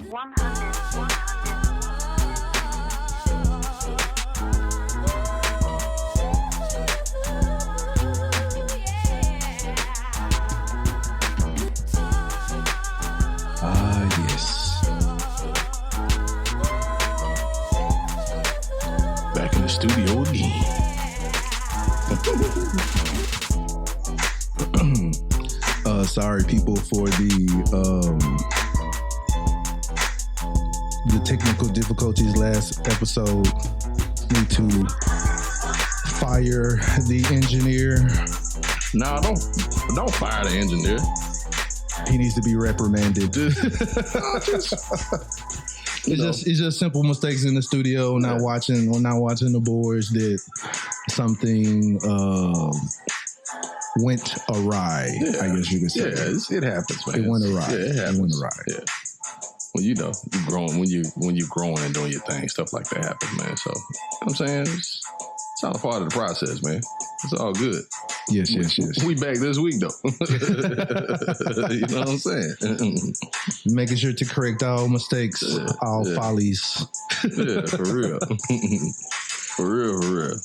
Yes. Back in the studio again. Sorry, people, for the technical difficulties last episode. Need to fire the engineer. No, don't fire the engineer. He needs to be reprimanded. It's just simple mistakes in the studio. Not watching the boards that something went awry. Yeah. I guess you could say. Yeah, it happens, man. It went awry. Yeah, it happens. It went awry. Yeah. Well, you're growing when you're growing and doing your thing, stuff like that happens, man. So, you know what I'm saying? It's all a part of the process, man. It's all good. Yes. We back this week, though. You know what I'm saying? Making sure to correct all mistakes, all follies. Yeah, for real. For real.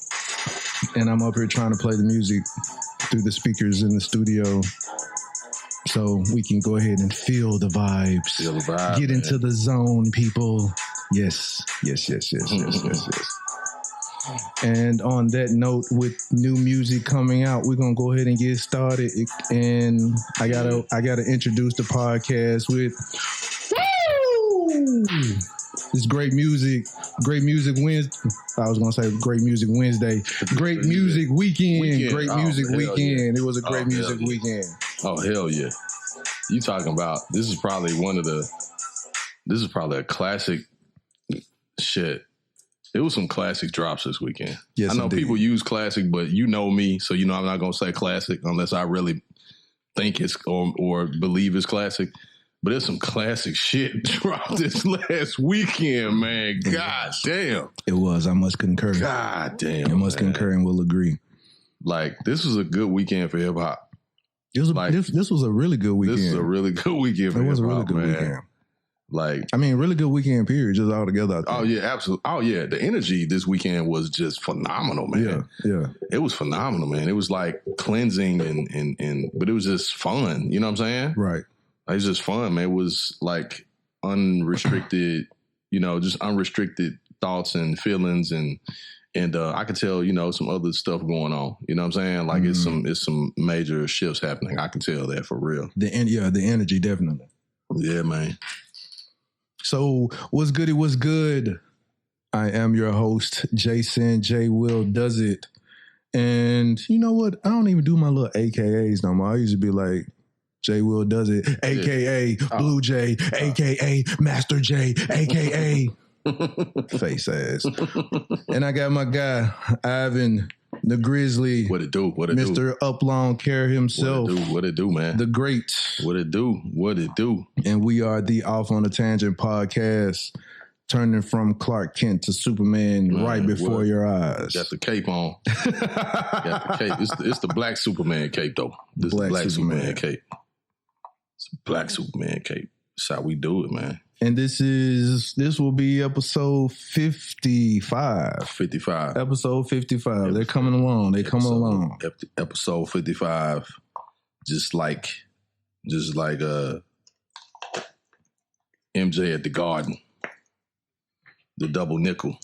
And I'm up here trying to play the music through the speakers in the studio so we can go ahead and feel the vibes. Get into the zone, people. Yes. And on that note, with new music coming out, we're gonna go ahead and get started. And I gotta introduce the podcast with this great music Wednesday. I was gonna say great music Wednesday. Great music weekend. Great music weekend. Yeah. It was a great music weekend. Oh hell yeah! You talking about? This is probably a classic shit. It was some classic drops this weekend. Yes, I know indeed. people use classic, but you know me, so you know I'm not gonna say classic unless I really think it's or believe it's classic. But there's some classic shit dropped this last weekend, man. God damn. It was. I must concur. God damn. I must concur and will agree. Like, this was a good weekend for hip hop. This was a really good weekend. This is a really good weekend for hip hop. It was a really good weekend. Like, I mean, really good weekend, period, just all together. Oh, yeah, absolutely. Oh, yeah. The energy this weekend was just phenomenal, man. Yeah. It was phenomenal, man. It was like cleansing and but it was just fun. You know what I'm saying? Right. It was just fun, man. It was like unrestricted, just unrestricted thoughts and feelings and I could tell, some other stuff going on. You know what I'm saying? Like it's some major shifts happening. I can tell that for real. The energy, definitely. Yeah, man. So what's good? It was good. I am your host, Jason JWILLDOES. And you know what? I don't even do my little AKAs no more. I used to be like, JWILLDOES, AKA Blue Jay, AKA Master J, AKA face ass. And I got my guy, Ivan the Grizzly. What it do? Mr. Uplawn Care himself. What it do, man? The great. What it do? And we are the Off on a Tangent podcast, turning from Clark Kent to Superman right before your eyes. Got the cape on. Got the cape. It's the black Superman cape, though. This is the black Superman cape. It's a black Superman cape. That's how we do it, man. And this will be episode 55. 55. Episode 55. They're coming along. Episode 55. Just like MJ at the Garden. The double nickel.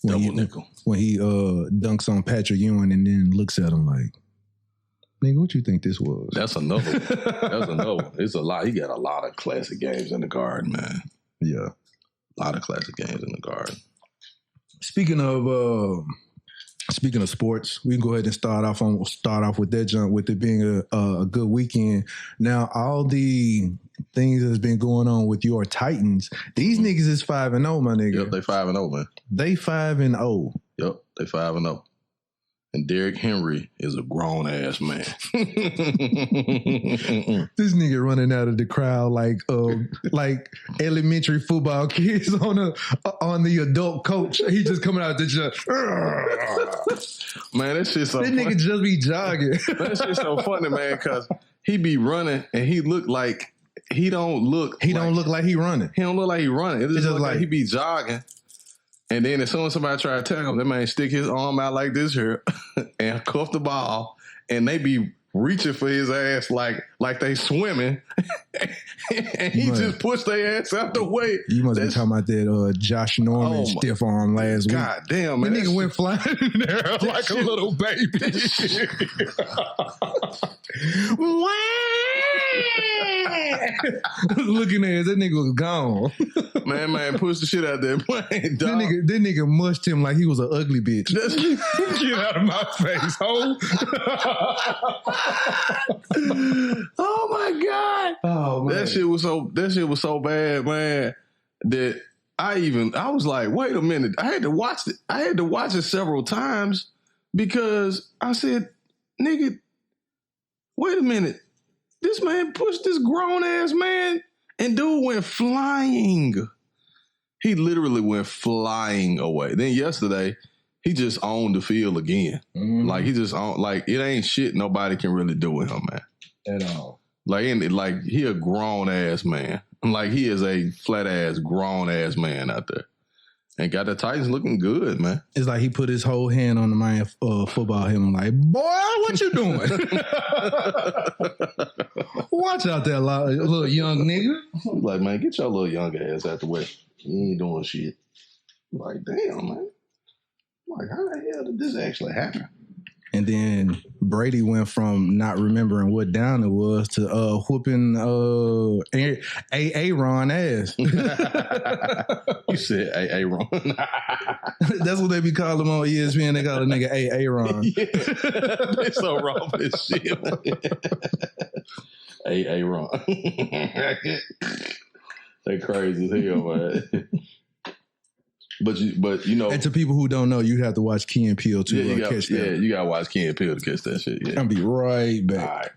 When he dunks on Patrick Ewing and then looks at him like, nigga, what you think this was? That's another one. It's a lot. He got a lot of classic games in the Garden, man. Yeah. A lot of classic games in the Garden. Speaking of sports, we can go ahead and start off with that junk, with it being a good weekend. Now, all the things that's been going on with your Titans, these niggas is 5-0, my nigga. Yep, they 5-0, man. They 5-0. Yep, they 5-0. And Derrick Henry is a grown ass man. This nigga running out of the crowd like elementary football kids on the adult coach. He just coming out the jump. Man, that shit's so funny. That nigga just be jogging. That shit's so funny, man, because he be running and he look like he don't look like he running. He don't look like he running. It's just like he be jogging. And then as soon as somebody try to tackle him, that man stick his arm out like this here and cuff the ball, and they be reaching for his ass like they swimming, and he just pushed their ass out the way. You must be talking about that Josh Norman stiff arm last week. God damn, man. That nigga went flying in there like a little baby. Looking at that nigga was gone. Man, push the shit out there. That nigga mushed him like he was an ugly bitch. Get out of my face, ho. Oh my God. Oh man. That shit was so bad, man, that I was like, wait a minute. I had to watch it several times because I said, nigga, wait a minute. This man pushed this grown ass man and dude went flying. He literally went flying away. Then yesterday, he just owned the field again. Mm-hmm. Like he just owned, like it ain't shit nobody can really do with him, man. At all. Like he a grown ass man. Like he is a flat ass grown ass man out there. And got the Titans looking good, man. It's like he put his whole hand on the man football helmet. Like, boy, what you doing? Watch out there, little young nigga. Like, man, get your little young ass out the way. You ain't doing shit. Like, damn, man. Like, how the hell did this actually happen? And then Brady went from not remembering what down it was to whooping Aaron ass. You said Aaron. That's what they be calling him on ESPN. They call a nigga Aaron. Yeah. They so wrong for this shit. Aaron. They crazy as hell, man. But you know, and to people who don't know, you have to watch Key and Peele to catch that. Yeah, you gotta watch Key and Peele to catch that shit. Yeah. I'll be right back. All right.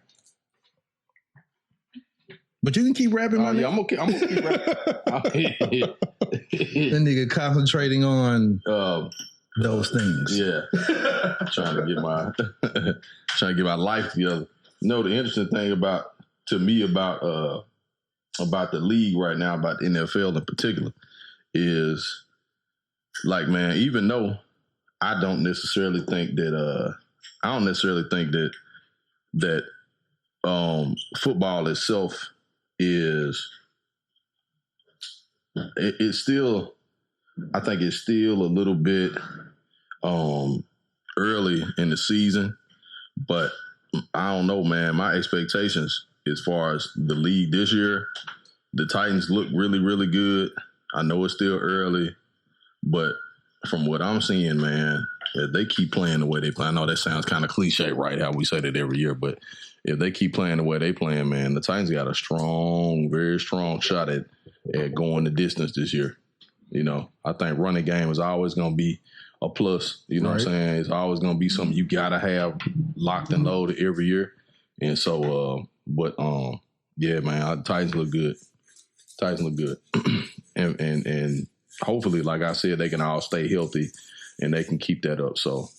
But you can keep rapping, man. Yeah, I'm gonna keep rapping. That nigga concentrating on those things. Yeah, trying to get my life together. You know, the interesting thing about the league right now, about the NFL in particular, is like, man, even though I don't necessarily think that football itself is it's still, I think it's still a little bit early in the season, but I don't know, man. My expectations as far as the league this year, the Titans look really, really good. I know it's still early, but from what I'm seeing, man, if they keep playing the way they play, I know that sounds kind of cliche, right? How we say that every year, but if they keep playing the way they playing, man, the Titans got a strong, very strong shot at going the distance this year. You know, I think running game is always going to be a plus. You know what I'm saying? It's always going to be something you got to have locked and loaded every year. And so, yeah, man, the Titans look good. and hopefully, like I said, they can all stay healthy and they can keep that up. So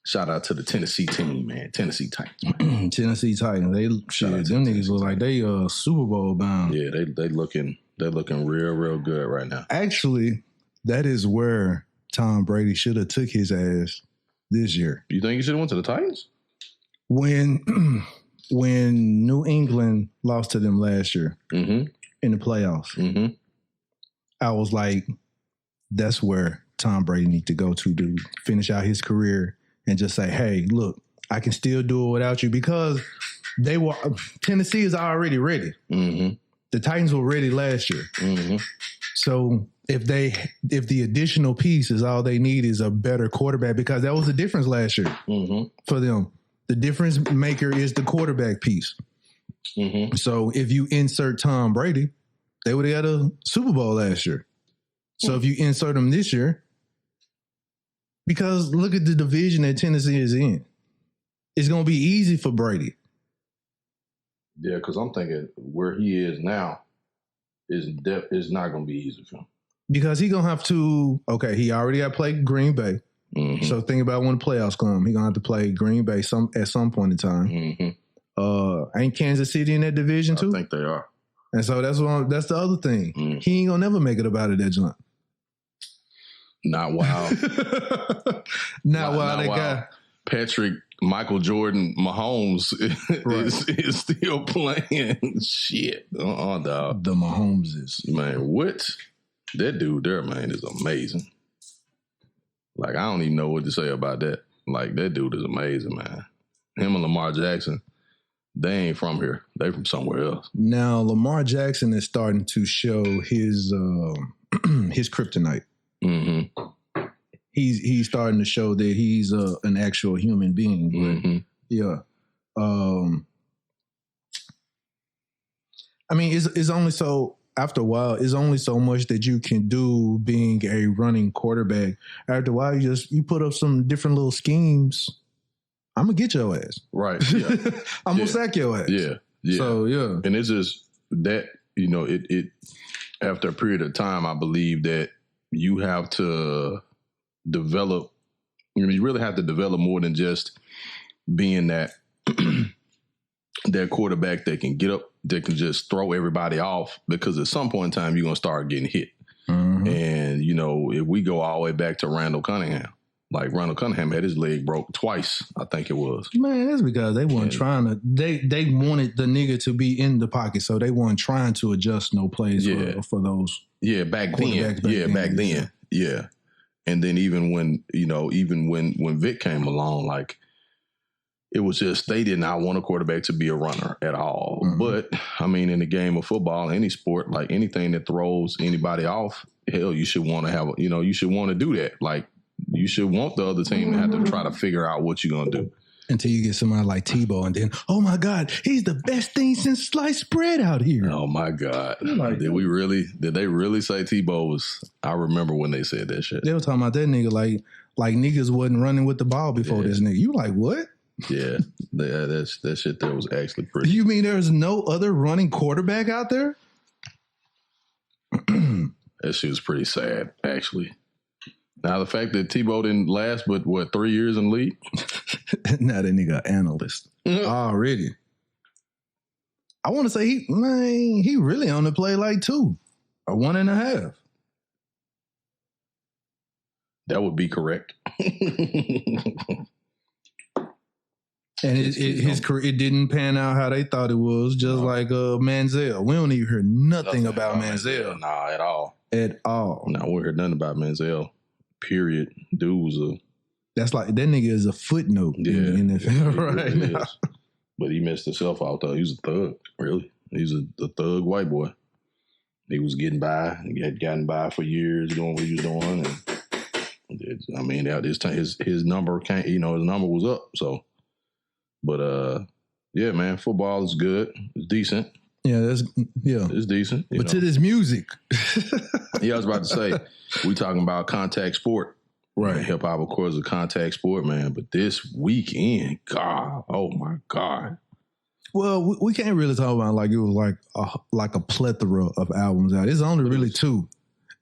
shout out to the Tennessee team, man. Tennessee Titans, man. Tennessee Titans. Them niggas look like they Super Bowl bound. Yeah, they looking real, real good right now. Actually, that is where Tom Brady should have took his ass this year. You think he should have went to the Titans? When New England lost to them last year in the playoffs, I was like, that's where Tom Brady needs to go to finish out his career and just say, hey, look, I can still do it without you, because Tennessee is already ready. The Titans were ready last year. So if the additional piece is all they need is a better quarterback, because that was the difference last year for them. The difference maker is the quarterback piece. So if you insert Tom Brady, they would have got a Super Bowl last year. So if you insert them this year, because look at the division that Tennessee is in, it's going to be easy for Brady. Yeah, because I'm thinking where he is now is not going to be easy for him. Because he's going to have to, he already got to play Green Bay. So think about when the playoffs come. He's going to have to play Green Bay at some point in time. Ain't Kansas City in that division too? I think they are. And so that's the other thing. He ain't gonna never make it about it, that joint. Not while. not while that guy. Patrick Michael Jordan Mahomes is still playing. Shit. Dog. The Mahomeses. Man, what? That dude there, man, is amazing. Like, I don't even know what to say about that. Like, that dude is amazing, man. Him and Lamar Jackson, they ain't from here. They from somewhere else. Now, Lamar Jackson is starting to show his kryptonite. Mm-hmm. He's starting to show that he's an actual human being. But yeah. I mean, it's only so, after a while, it's only so much that you can do being a running quarterback. After a while, you put up some different little schemes. I'm going to get your ass. Right. Yeah. I'm going to sack your ass. Yeah. Yeah. So, yeah. And it's just that, you know, it after a period of time, I believe that you have to develop, you really have to develop more than just being that that quarterback that can get up, that can just throw everybody off, because at some point in time you're gonna start getting hit. And you know, if we go all the way back to Randall Cunningham, like Randall Cunningham had his leg broke twice, I think it was. Man, that's because they weren't trying to. They wanted the nigga to be in the pocket, so they weren't trying to adjust no plays for those. Yeah, back then. Yeah. And then even when Vic came along, like, it was just, they did not want a quarterback to be a runner at all. But I mean, in the game of football, any sport, like anything that throws anybody off, hell, you should want to have, you should want to do that. Like, you should want the other team to have to try to figure out what you're going to do. Until you get somebody like Tebow, and then, oh my God, he's the best thing since sliced bread out here. Oh my God. Did they really say Tebow was, I remember when they said that shit. They were talking about that nigga like niggas wasn't running with the ball before this nigga. You like, what? Yeah, that shit there was actually pretty. You mean there's no other running quarterback out there? That shit was pretty sad, actually. Now, the fact that Tebow didn't last but, 3 years in the league? Now that nigga analyst already. I want to say he really only played like 2 or 1.5. That would be correct. And his career, it didn't pan out how they thought it was, just like Manziel. We don't even hear nothing about Manziel. Nah, at all. At all. No, we heard nothing about Manziel. Period. Dude was that's like, that nigga is a footnote in the NFL right now. Is. But he messed himself out, though. He was a thug, really. He's a thug white boy. He was getting by. He had gotten by for years doing what he was doing. And I mean, his number can't, his number was up. So, but yeah, man, football is good. It's decent. Yeah, it's decent. But to this music, yeah, I was about to say, we talking about contact sport, right? Hip hop, of course, is a contact sport, man. But this weekend, God, oh my God. Well, we can't really talk about like it was like a plethora of albums out. It's only really 2,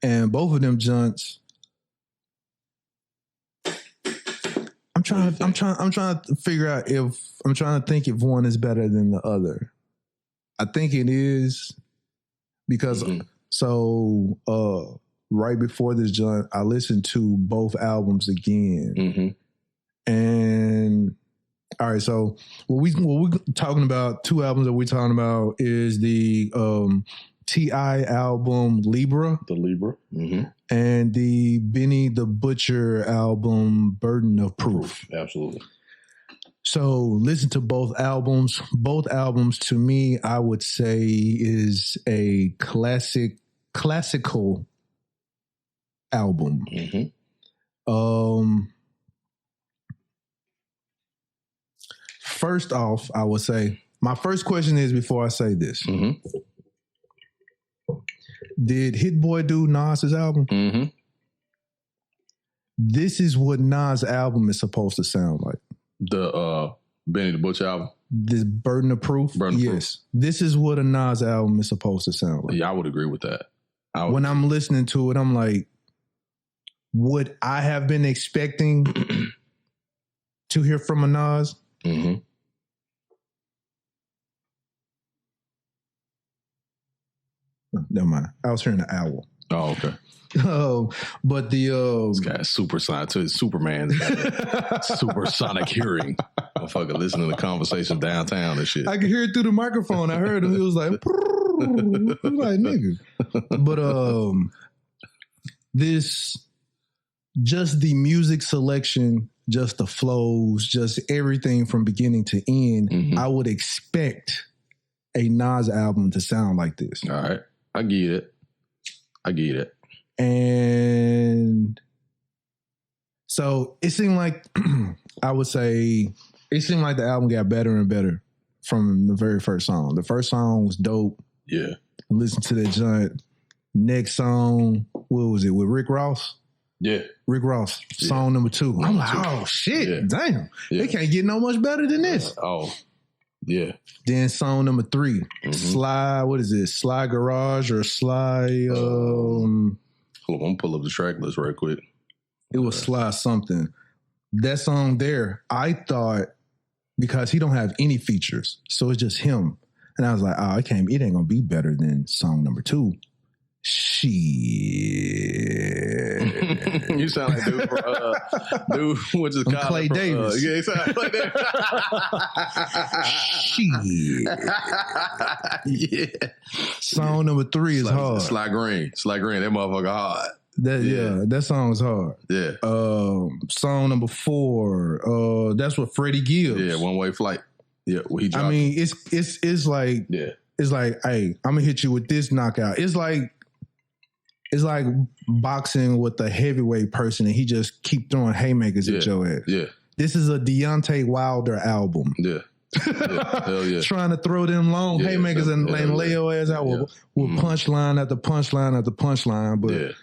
and both of them junts. I'm trying to figure out I'm trying to think if one is better than the other. I think it is, because right before this joint, I listened to both albums again, and all right. So what we talking about, 2 albums that we're talking about is the T.I. album Libra, and the Benny the Butcher album Burden of Proof. Absolutely. So listen to both albums. Both albums, to me, I would say is a classical album. First off, I would say, my first question is, before I say this, did Hit Boy do Nas's album? This is what Nas' album is supposed to sound like. The Benny the Butcher album? This Burden of Proof? Yes. This is what a Nas album is supposed to sound like. Yeah, I would agree with that. When I'm listening to it, I'm like, would I have been expecting to hear from a Nas? never mind. I was hearing the owl. Oh, okay. But this guy's supersonic to his Superman. Supersonic hearing. Motherfucker listening to conversation downtown and shit. I could hear it through the microphone. I heard him. He was like, like nigga. But this, just the music selection, just the flows, just everything from beginning to end, I would expect a Nas album to sound like this. All right. I get it. And so it seemed like, I would say, it seemed like the album got better and better from the very first song. The first song was dope. Yeah. Listen to that giant. Next song, what was it, with Rick Ross? Yeah. Rick Ross, song number 2. I'm like, oh shit, damn. They can't get no much better than this. Yeah. Then song number 3, Sly, what is it? Sly Garage or Sly Hold on, I'm pull up the track list right quick. It was Sly something. That song there, I thought, because he don't have any features, so it's just him. And I was like, oh, it ain't gonna be better than song number 2. Shit. You sound like dude what's his Clay Davis. Yeah, he sound like Clay Davis. Shit. Yeah. Song number 3 is hard. Sly Green, that motherfucker hard. That song is hard. Yeah. Song number 4, that's what Freddie gives. Yeah, One Way Flight. Yeah, well, he dropped. I mean, it's like, it's like, hey, I'm gonna hit you with this knockout. It's like boxing with a heavyweight person, and he just keep throwing haymakers at your ass. Yeah, this is a Deontay Wilder album. Yeah. Hell yeah. Trying to throw them long haymakers and lay your ass out with punchline after punchline after punchline, but.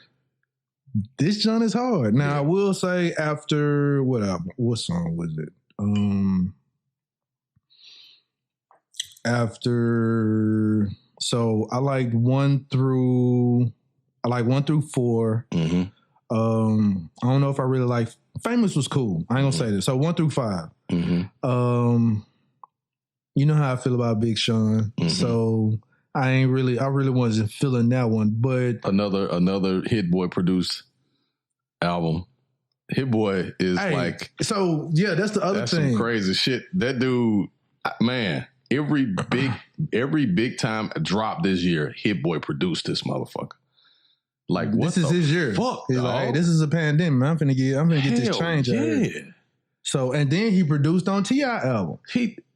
This John is hard. Now I will say after what song was it? So I liked 1 through 4. I don't know if I really like Famous was cool. I ain't gonna say this. So 1 through 5. You know how I feel about Big Sean. So I really wasn't feeling that one, but another Hit Boy produced album. Hit Boy is like, so yeah, that's the other thing. Some crazy shit. That dude, man, every big time drop this year, Hit Boy produced this motherfucker. Like, what? This is his year. Fuck, he's like, hey, this is a pandemic. I'm finna get this change out here. So, and then he produced on T.I. album.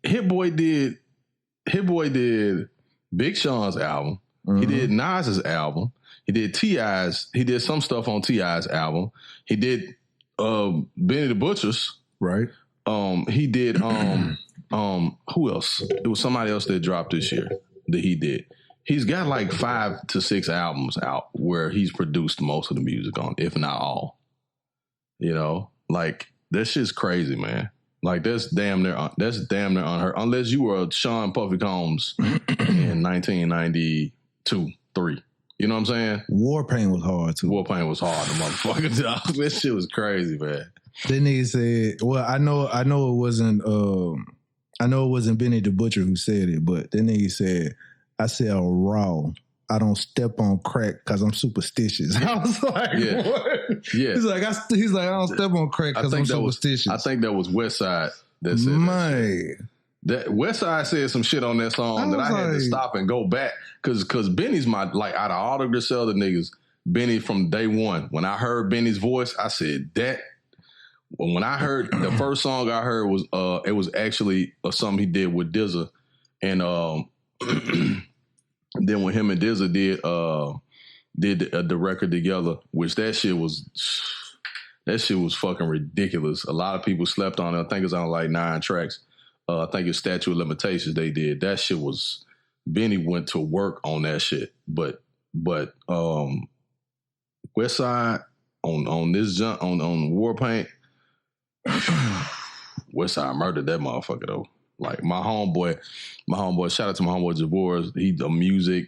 Hit Boy did Big Sean's album. He did Nas's album. He did T.I.'s. He did some stuff on T.I.'s album. He did Benny the Butcher's. Right. He did who else? It was somebody else that dropped this year that he did. He's got like 5 to 6 albums out where he's produced most of the music on, if not all. You know, like that shit's crazy, man. Like that's damn near unheard. Unless you were Sean Puffy Combs in 1992, 3. You know what I'm saying? War Paint was hard too. War Paint was hard, the motherfucker. Dog. This shit was crazy, man. Then he said, "Well, I know it wasn't Benny the Butcher who said it, but then he said, I sell raw. I don't step on crack because I'm superstitious." I was like, what? Yeah. He's like, I don't step on crack because I'm superstitious. I think that was Westside that said that Westside said some shit on that song that I had to stop and go back because Benny's my, like, out of all of this other niggas, Benny from day one. When I heard Benny's voice, I said that. When I heard the first song I heard was it was actually something he did with DZA, and then when him and DZA did the record together, which that shit was fucking ridiculous. A lot of people slept on it. I think it's on like 9 tracks. I think it's Statute of Limitations they did. That shit was, Benny went to work on that shit. But Westside on this jump on War Paint, Westside murdered that motherfucker though. Like my homeboy, shout out to my homeboy Javor. He's a music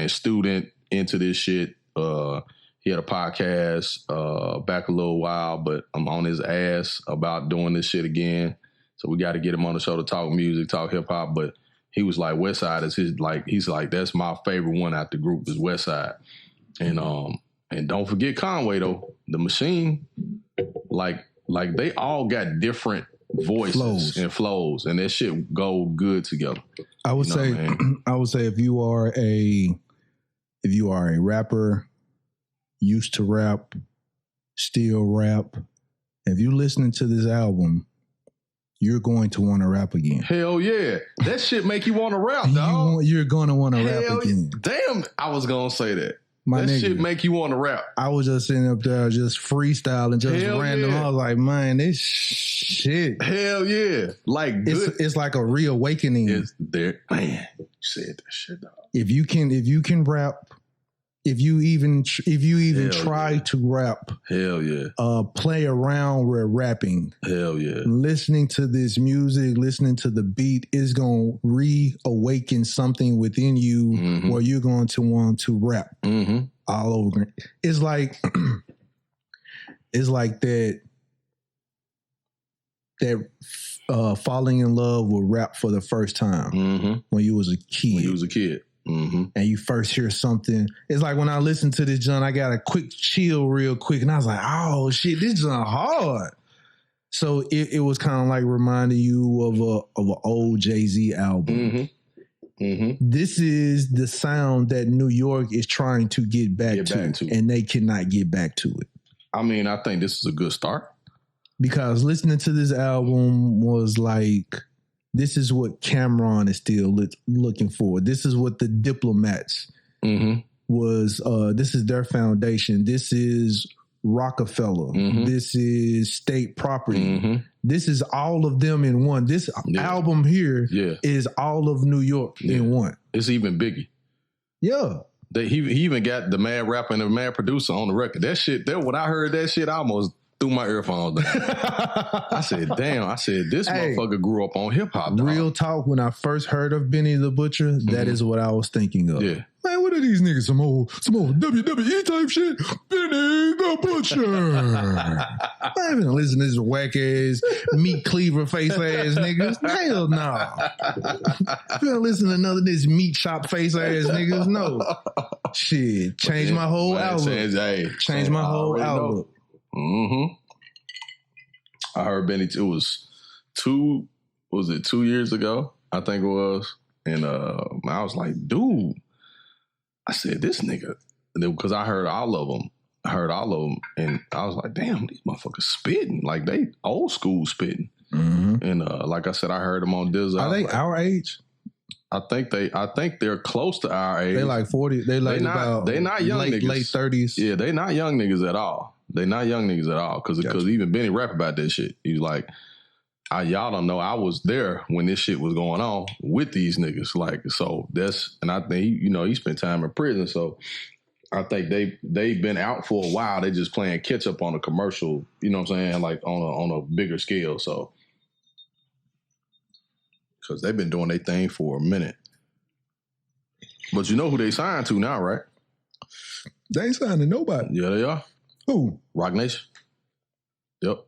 student into this shit. He had a podcast back a little while, but I'm on his ass about doing this shit again. So we got to get him on the show to talk music, talk hip hop. But he was like West Side is his he's like that's my favorite one out the group is West Side, and don't forget Conway though, the Machine, like they all got different voices and flows, and that shit go good together. I would say if you are a rapper, used to rap, still rap, if you're listening to this album, you're going to want to rap again. Hell yeah. That shit make you want to rap, dog. You're going to want to rap again. Damn, I was going to say that. That shit make you want to rap. I was just sitting up there just freesaling, just Hell random. Yeah. I was like, man, this shit. Hell yeah. Like, it's like a reawakening. It's there. Man, you said that shit, dog. If you can rap, if you even try to rap, hell yeah, play around with rapping, hell yeah, listening to this music, listening to the beat is gonna reawaken something within you where you're going to want to rap all over. It's like that falling in love with rap for the first time when you was a kid. And you first hear something. It's like when I listened to this John, I got a quick chill real quick. And I was like, oh shit, this John hard. So it was kind of like reminding you of an old Jay-Z album. This is the sound that New York is trying to get back to. And they cannot get back to it. I mean, I think this is a good start. Because listening to this album was like, this is what Cameron is still looking for. This is what the Diplomats was. This is their foundation. This is Rockefeller. This is State Property. This is all of them in one. This album here is all of New York in one. It's even Biggie. Yeah. He even got the mad rapper and the mad producer on the record. That shit, when I heard that shit, I almost threw my earphones down. I said, damn, this motherfucker grew up on hip hop. Real talk, when I first heard of Benny the Butcher, that is what I was thinking of. Yeah. Man, what are these niggas? Some old WWE type shit? Benny the Butcher. I haven't listened to this whack ass meat cleaver face ass niggas. Hell no. I haven't listened to none of this meat chop face ass niggas. No. Shit. Change my whole outlook. Change my whole outlook. I heard Benny. It was 2 years ago? I think it was. And I was like, dude. I said, this nigga, because I heard all of them. And I was like, damn, these motherfuckers spitting. Like, they old school spitting. And like I said, I heard them on Dizzle. Are they our age? I think they're close to our age. They like 40. They not young niggas. Late 30s. Yeah, they not young niggas at all. Because even Benny rap about that shit. He was like, y'all don't know, I was there when this shit was going on with these niggas. Like, so and I think, he spent time in prison. So I think they've been out for a while. They just playing catch up on a commercial, you know what I'm saying? Like on a bigger scale. So, because they've been doing their thing for a minute. But you know who they signed to now, right? They ain't signed to nobody. Yeah, they are. Who? Rock Nation. Yep.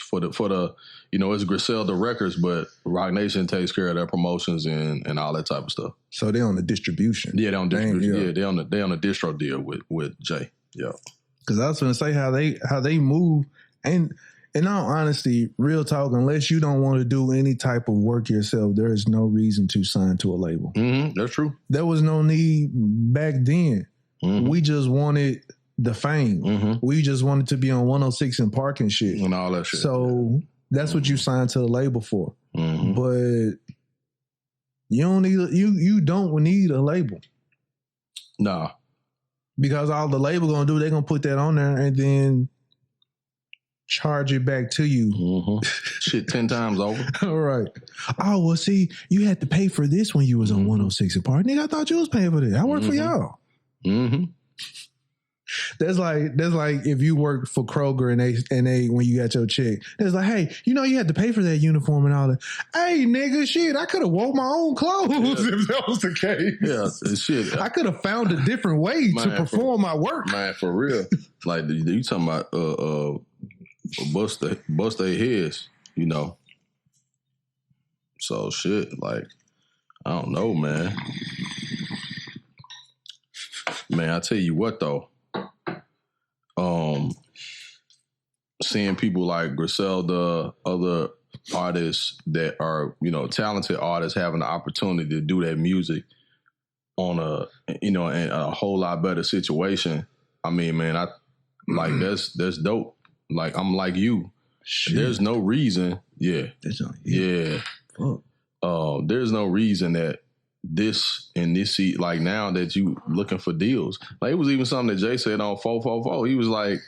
For the it's Griselda Records, but Rock Nation takes care of their promotions and all that type of stuff. So they on the distribution. Yeah, they on distribution. Yeah, they on the distro deal with Jay. Yeah. Because I was going to say how they move, and in all honesty, real talk, unless you don't want to do any type of work yourself, there is no reason to sign to a label. That's true. There was no need back then. We just wanted the fame. We just wanted to be on 106 and Park and shit. And all that shit. So that's what you signed to a label for. But you don't need a label. Nah. Because all the label gonna do, they're gonna put that on there and then charge it back to you. Shit 10 times over. All right. Oh, well, see, you had to pay for this when you was on 106 and Park. Nigga, I thought you was paying for this. I work for y'all. That's like if you work for Kroger and they when you got your check, it's like, hey, you had to pay for that uniform and all that. Hey, nigga, shit, I could have wore my own clothes if that was the case. Yeah, shit. I could have found a different way to perform my work. Man, for real. Like you talking about bust their heads, So shit, like I don't know, man. Man, I tell you what though. Seeing people like Griselda, other artists that are, talented artists having the opportunity to do that music on in a whole lot better situation. I mean, man, like that's dope. Like I'm like you. Shit. There's no reason. Yeah. Yeah. Fuck. There's no reason that this like now that you looking for deals. Like it was even something that Jay said on 444. He was like,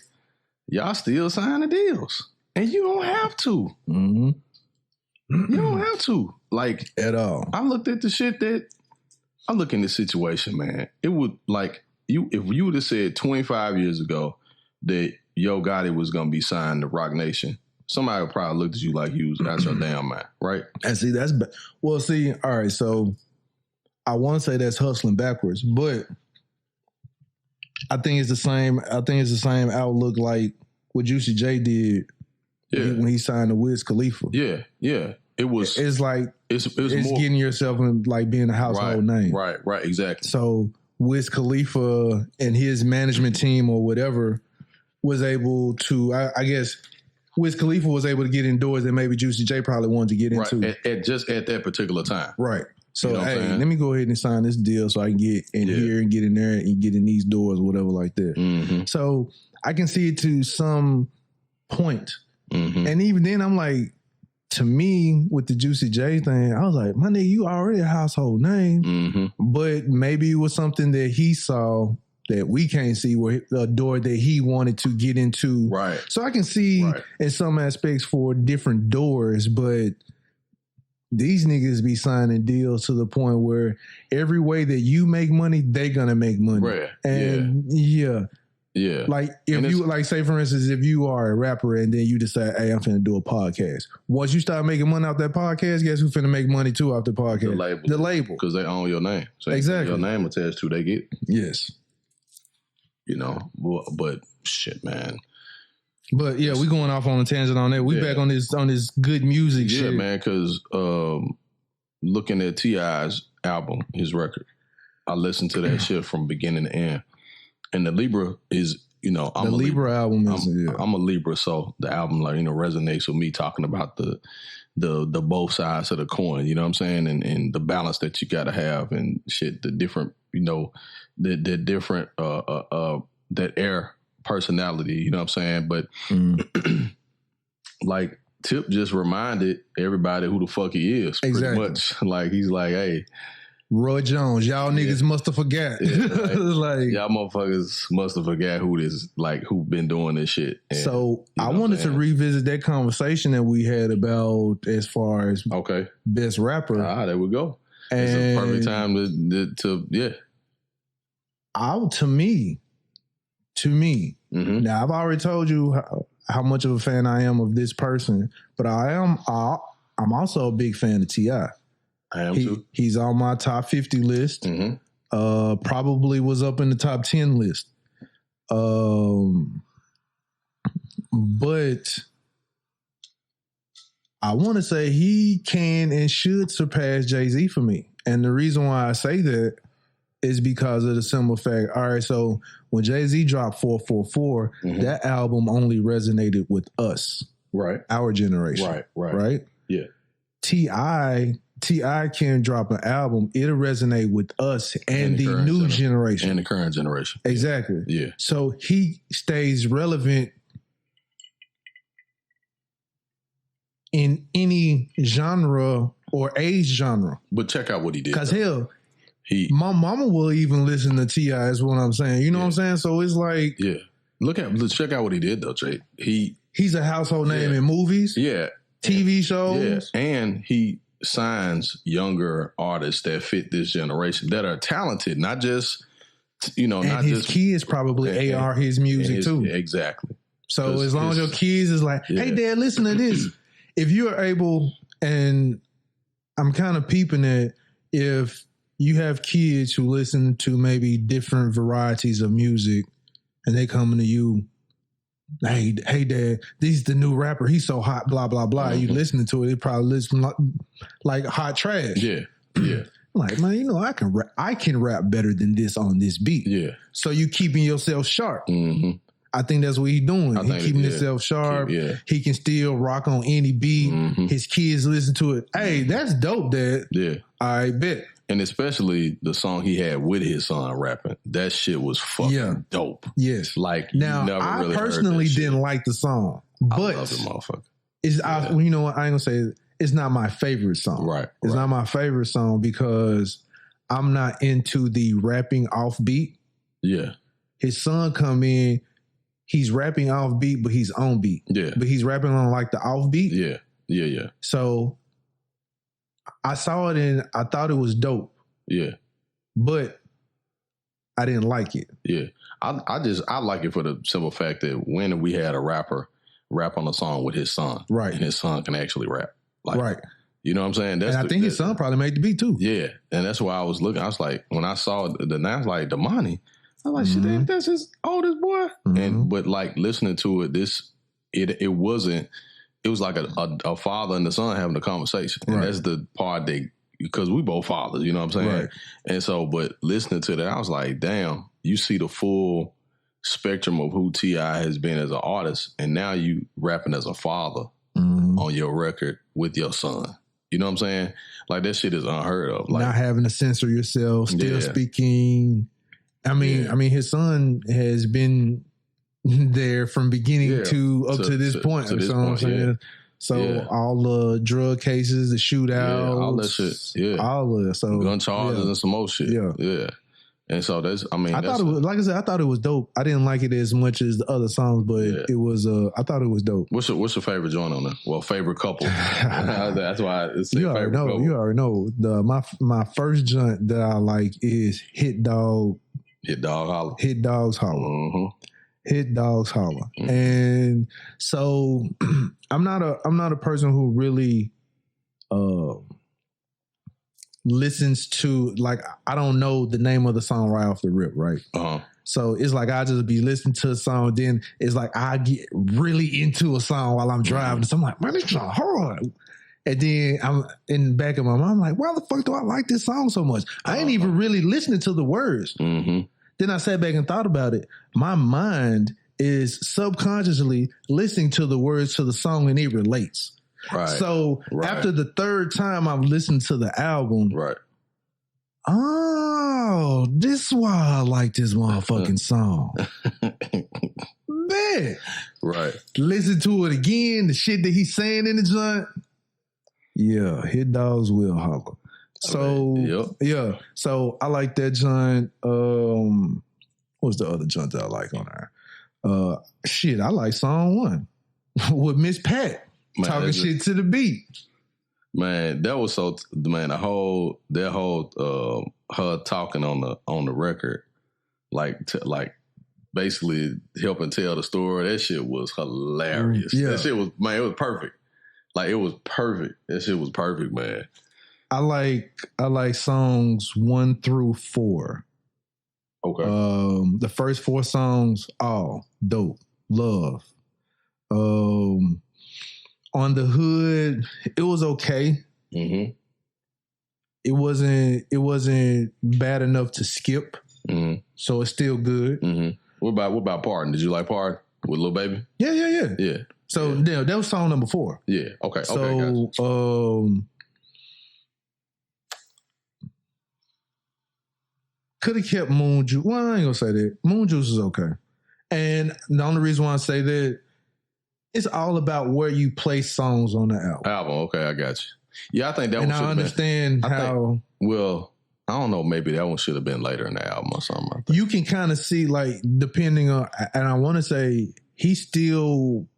y'all still signing deals. And you don't have to. Mm-hmm. You don't have to. Like at all. I looked at the shit that I look in this situation, man. It would like if you would have said 25 years ago that Yo Gotti was gonna be signed to Rock Nation, somebody would probably looked at you like you was out your damn mind, right? And see, all right, so I want to say that's hustling backwards, but I think it's the same outlook like what Juicy J did when he signed to Wiz Khalifa. Yeah. It was. It's like it's more, getting yourself in like being a household name. Right, exactly. So Wiz Khalifa and his management team or whatever was able to, I guess, Wiz Khalifa was able to get indoors that maybe Juicy J probably wanted to get into. At that particular time. Right. So, let me go ahead and sign this deal so I can get in here and get in there and get in these doors, whatever like that. Mm-hmm. So I can see it to some point. Mm-hmm. And even then I'm like, to me, with the Juicy J thing, I was like, my nigga, you already a household name. Mm-hmm. But maybe it was something that he saw that we can't see, where a door that he wanted to get into. Right. So I can see in some aspects for different doors, but these niggas be signing deals to the point where every way that you make money, they gonna make money. Right. And yeah. Like if you like, say for instance, if you are a rapper and then you decide, hey, I'm finna do a podcast. Once you start making money off that podcast, guess who finna make money too off the podcast? The label. Because they own your name. So exactly. Your name attached to, they get. Yes. But shit, man. But yeah, we going off on a tangent on that. We back on this good music shit. Yeah, man, because looking at T.I.'s album, his record, I listened to that shit from beginning to end. And the Libra is, I'm a Libra album. I'm a Libra, so the album resonates with me, talking about the both sides of the coin. You know what I'm saying, and the balance that you got to have and shit. The different, the different that air personality. You know what I'm saying, but like Tip just reminded everybody who the fuck he is. Pretty much, like he's like, hey. Roy Jones, y'all niggas must have forgot. Yeah, like, y'all motherfuckers must have forgot who been doing this shit. And, so I wanted to revisit that conversation that we had about as far as best rapper. There we go. And it's a perfect time to To me. Mm-hmm. Now I've already told you how much of a fan I am of this person, but I'm also a big fan of T.I. I am too. He's on my top 50 list. Mm-hmm. Probably was up in the top 10 list. But I want to say he can and should surpass Jay-Z for me. And the reason why I say that is because of the simple fact, all right, so when Jay-Z dropped 444, that album only resonated with us. Right. Our generation. Right? Yeah. T.I. can drop an album, it'll resonate with us and the new generation. And the current generation. Exactly. Yeah. So he stays relevant in any genre or age genre. But check out what he did. Because hell, my mama will even listen to T.I. is what I'm saying. You know what I'm saying? So it's like... Yeah. Let's check out what he did though, Jay. He's a household name in movies. Yeah. TV shows. Yeah. And he signs younger artists that fit this generation that are talented, not just and his kids probably AR his music too. Exactly. So as long as your kids is like, hey dad, listen to this. If you're able, and I'm kind of peeping at, if you have kids who listen to maybe different varieties of music and they coming to you, hey dad, this is the new rapper, he's so hot, blah blah blah. You listening to it, probably listen like hot trash. Yeah. I'm like, man, you know, I can rap better than this on this beat. Yeah. So you keeping yourself sharp. Mm-hmm. I think that's what he's doing. He keeping himself sharp. He can still rock on any beat. Mm-hmm. His kids listen to it. Hey, that's dope, Dad. Yeah. I bet. And especially the song he had with his son rapping. That shit was fucking dope. Yes. Like, now, I really personally didn't like the song. But I love the motherfucker. You know what? I ain't gonna say it's not my favorite song. Right. It's not my favorite song because I'm not into the rapping off beat. Yeah. His son come in, he's rapping off beat, but he's on beat. Yeah. But he's rapping on like the off beat. Yeah. Yeah. Yeah. So I saw it and I thought it was dope. Yeah. But I didn't like it. Yeah. I like it for the simple fact that when we had a rapper rap on a song with his son. Right. And his son can actually rap. Like, right. You know what I'm saying? And I think his son probably made the beat too. Yeah. And that's why I was looking. I was like, when I saw the I was like, Damani. I was like, shit, that's his oldest boy. And but like listening to it, it wasn't. It was like a father and the son having a conversation, and that's the part because we both fathers, you know what I'm saying? Right. And so, but listening to that, I was like, damn, you see the full spectrum of who T.I. has been as an artist, and now you rapping as a father on your record with your son. You know what I'm saying? Like that shit is unheard of. Like not having to censor yourself, still speaking. I mean, his son has been there from beginning to this point. To this what I'm saying? Yeah. So all the drug cases, the shootouts, all that shit, all of it. So gun charges and some more shit, yeah. And so I thought it was, like I said, I thought it was dope. I didn't like it as much as the other songs, but it was. I thought it was dope. What's your favorite joint on there? Well, favorite couple. That's why it's you already know. Couple. You already know. My first joint that I like is Hit Dog. Hit Dog Holler. Hit Dogs Holler. Mm-hmm. Hit Dogs Holler. Mm-hmm. And so I'm not a person who really listens to, like, I don't know the name of the song right off the rip, right? Uh-huh. So it's like I just be listening to a song, then it's like I get really into a song while I'm driving. So I'm like, man, this song hard. And then I'm in the back of my mind, I'm like, why the fuck do I like this song so much? I ain't even really listening to the words. Mm-hmm. Then I sat back and thought about it. My mind is subconsciously listening to the words to the song and it relates. Right. So after the third time I've listened to the album, oh, this is why I like this motherfucking song. Man. Right. Listen to it again, the shit that he's saying in the joint. Yeah, Hit Dogs Will Holler. So, yeah. So I like that joint. What's the other joint that I like on there? I like song 1 with Miss Pat. Man, talking shit to the beat. Man, that was her talking on the record, like basically helping tell the story. That shit was hilarious. Yeah. That shit was, man, it was perfect. Like it was perfect. That shit was perfect, man. I like songs 1 through 4. Okay. The first 4 songs, all dope. Love. On the Hood, it was okay. Mm-hmm. It wasn't bad enough to skip. Mm-hmm. So it's still good. Mm-hmm. What about Pardon? Did you like Pardon with Lil Baby? Yeah. So that was song number 4. Yeah. Okay. So could have kept Moon Juice. Well, I ain't gonna say that. Moon Juice is okay. And the only reason why I say that, it's all about where you place songs on the album. Okay, I got you. Yeah, I think that one. And I understand how. I don't know. Maybe that one should have been later in the album or something like that. You can kind of see, like, depending on, and I want to say he still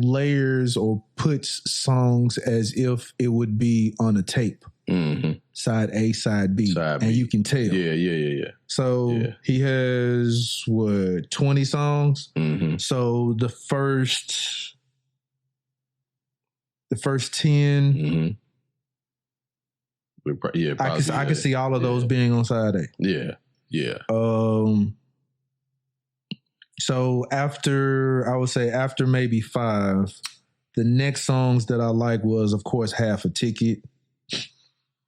layers or puts songs as if it would be on a tape. Mm-hmm. Side A, side B. And you can tell. Yeah. So he has 20 songs. Mm-hmm. So the first 10. Mm-hmm. I can see all of those being on side A. Yeah. So after maybe 5, the next songs that I like was, of course, Half a Ticket.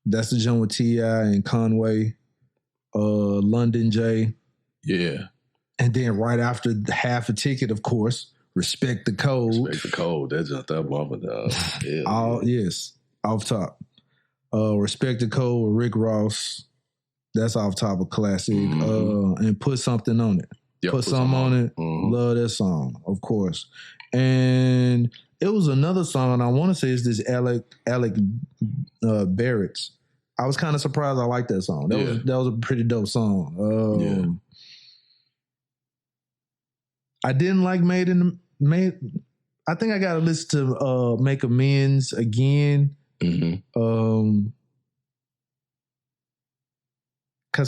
That's the joint with T.I. and Conway, London J. Yeah. And then right after Half a Ticket, of course, Respect the Code. Respect the Code. That's just that moment. Yeah. Yes, off top. Respect the Code with Rick Ross. That's off top of classic. And Put Something on It. Yep, Put Something on It. Love that song, of course. And it was another song, I want to say it's this Alec Barrett's. I was kind of surprised I liked that song. That was a pretty dope song. I didn't like Made. I think I got to listen to Make Amends again. Because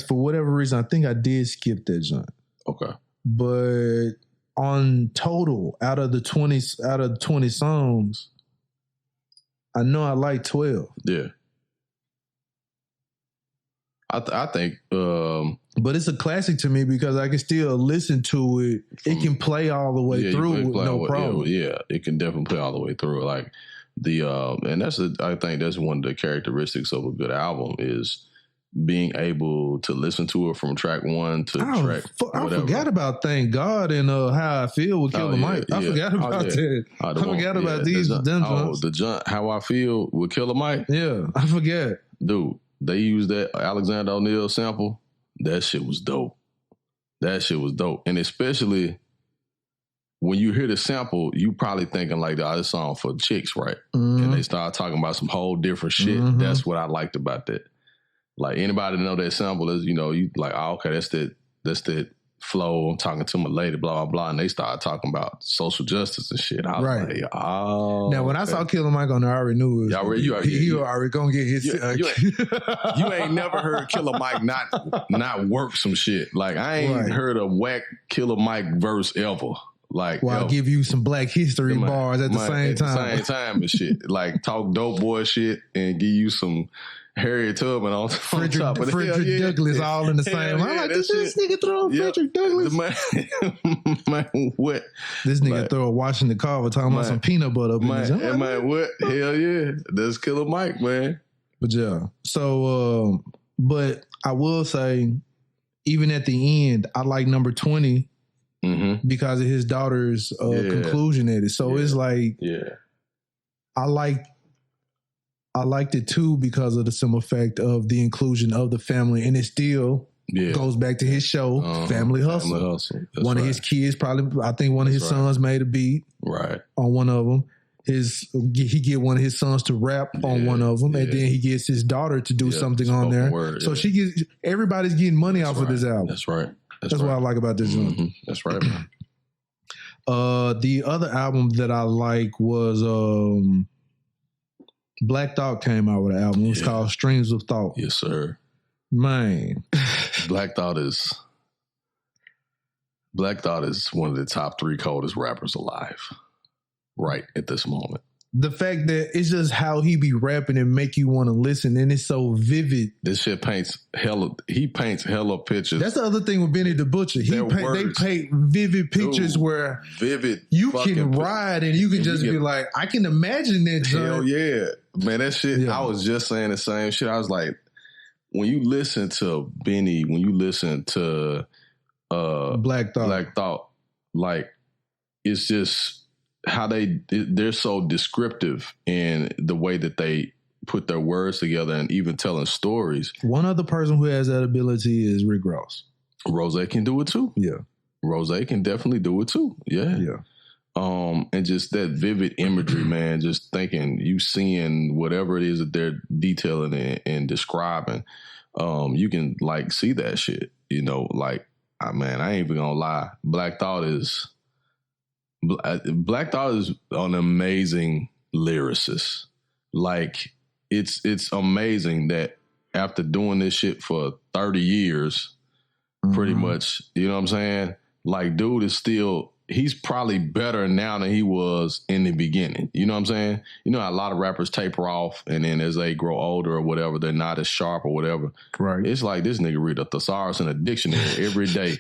for whatever reason, I think I did skip that joint. Okay. But on total, out of the 20 songs, I know I like 12. Yeah. I think, but it's a classic to me because I can still listen to it. It can play all the way through with no problem. Yeah, it can definitely play all the way through. Like and I think that's one of the characteristics of a good album is being able to listen to it from track one to track. I forgot about Thank God and How I Feel with Killer Mike. I forgot about that. I forgot about these. The jump, How I Feel with Killer Mike. Yeah, I forget. Dude, they used that Alexander O'Neal sample. That shit was dope. And especially when you hear the sample, you probably thinking like, this song for chicks, right? And they start talking about some whole different shit. That's what I liked about that. Like anybody know that sample is, you like, oh, okay, that's that flow. I'm talking to my lady, blah, blah, blah. And they start talking about social justice and shit. I was like, oh. Now, when I saw Killer Mike on there, I already knew it was he already gonna get his. You ain't never heard Killer Mike not work some shit. Like, I ain't heard a whack Killer Mike verse ever. Like, I'll give you some Black History bars at the same time and shit. Like, talk dope boy shit and give you some Harriet Tubman on top of Frederick Douglass all in the same. I'm like, this nigga throw Frederick Douglass? Man, what? This nigga throw a Washington Carver talking about some peanut butter. Man, what? Hell yeah. That's Killer Mike, man. But yeah. So, but I will say, even at the end, I like number 20 because of his daughter's conclusion at it. So it's like, I liked it too because of the simple fact of the inclusion of the family, and it still goes back to his show, Family Hustle. One of his kids I think one of his sons made a beat on one of them. He get one of his sons to rap on one of them, and then he gets his daughter to do something on there. So everybody's getting money off of this album. That's right. That's what I like about this one. That's right, man. The other album that I like was Black Thought came out with an album. It was called Streams of Thought. Yes, sir. Man. Black Thought is one of the top 3 coldest rappers alive right at this moment. The fact that it's just how he be rapping and make you want to listen, and it's so vivid. This shit paints hella pictures. That's the other thing with Benny the Butcher. They paint vivid pictures where you can ride and you can just be like, I can imagine that. Hell yeah. Man, that shit, I was just saying the same shit. I was like, when you listen to Benny, when you listen to Black Thought, like, it's just how they're so descriptive in the way that they put their words together and even telling stories. One other person who has that ability is Rick Ross. Rose can do it too. Yeah. Rose can definitely do it too. Yeah. Yeah. And just that vivid imagery, man, just thinking, you seeing whatever it is that they're detailing and describing, you can like see that shit, like, man, I ain't even gonna lie. Black Thought is an amazing lyricist. Like, it's amazing that after doing this shit for 30 years, pretty much, you know what I'm saying? Like, dude is still, he's probably better now than he was in the beginning. You know what I'm saying? You know how a lot of rappers taper off and then as they grow older or whatever, they're not as sharp or whatever. Right. It's like this nigga read a thesaurus and a dictionary every day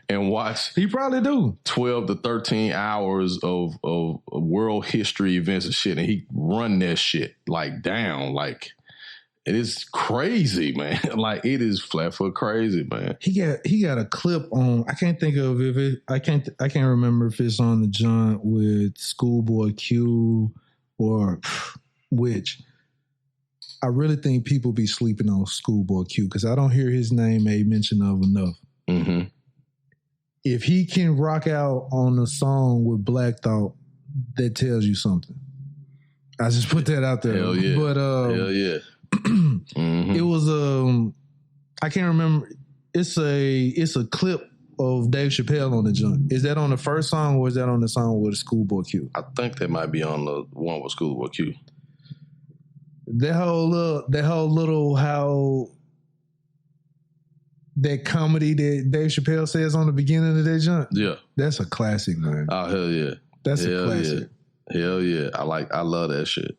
and watch. He probably do 12 to 13 hours of world history events and shit. And he run that shit like down. Like, It is crazy, man. Like it is flat foot crazy, man. He got a clip on. I can't think of if it. I can't remember if it's on the joint with Schoolboy Q or which. I really think people be sleeping on Schoolboy Q because I don't hear his name made mention of enough. Mm-hmm. If he can rock out on a song with Black Thought, that tells you something. I just put that out there. Hell yeah. But hell yeah. Mm-hmm. It was I can't remember. It's a clip of Dave Chappelle on the joint. Is that on the first song or is that on the song with Schoolboy Q? I think that might be on the one with Schoolboy Q. That whole little how that comedy that Dave Chappelle says on the beginning of that joint. Yeah, that's a classic, man. Oh hell yeah, that's a classic. Yeah. Hell yeah, I love that shit.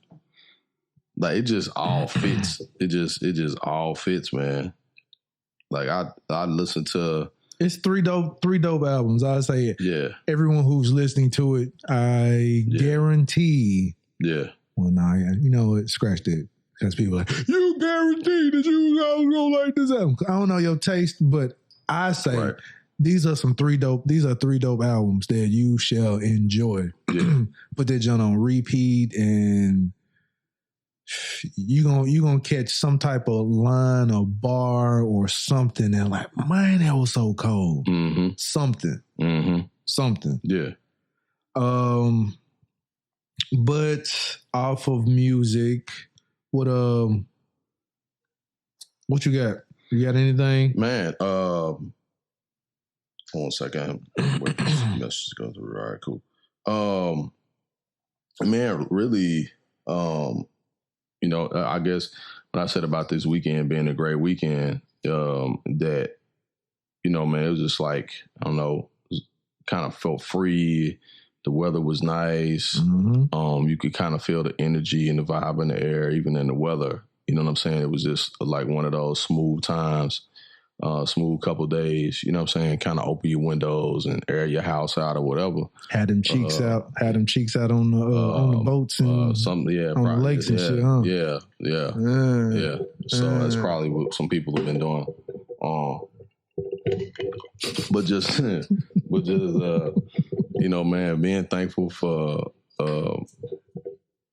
Like it just all fits. It just all fits, man. Like I listen to. It's three dope albums. I say it. Yeah. Everyone who's listening to it, I guarantee. Yeah. Well, nah, you know what? Scratch that. Because people are like, you guarantee that you gonna like this album. I don't know your taste, but I say these are three dope albums that you shall enjoy. Yeah. Put that joint on repeat and you gonna catch some type of line or bar or something and like, man, that was so cold. Mm-hmm. Something. Mm-hmm. Something. Yeah. But off of music, what you got? You got anything? Man, hold on a second. Wait, this message go through. All right, cool. Man, really, you know, I guess when I said about this weekend being a great weekend, that, you know, man, it was just like, I don't know, kind of felt free. The weather was nice. Mm-hmm. You could kind of feel the energy and the vibe in the air, even in the weather. You know what I'm saying? It was just like one of those smooth times, smooth couple days. You know what I'm saying? Kind of open your windows and air your house out or whatever. Had them cheeks out. Had them cheeks out on the boats and something. Yeah, on the lakes and shit. Huh? Yeah. So that's probably what some people have been doing. But just you know, man, being thankful for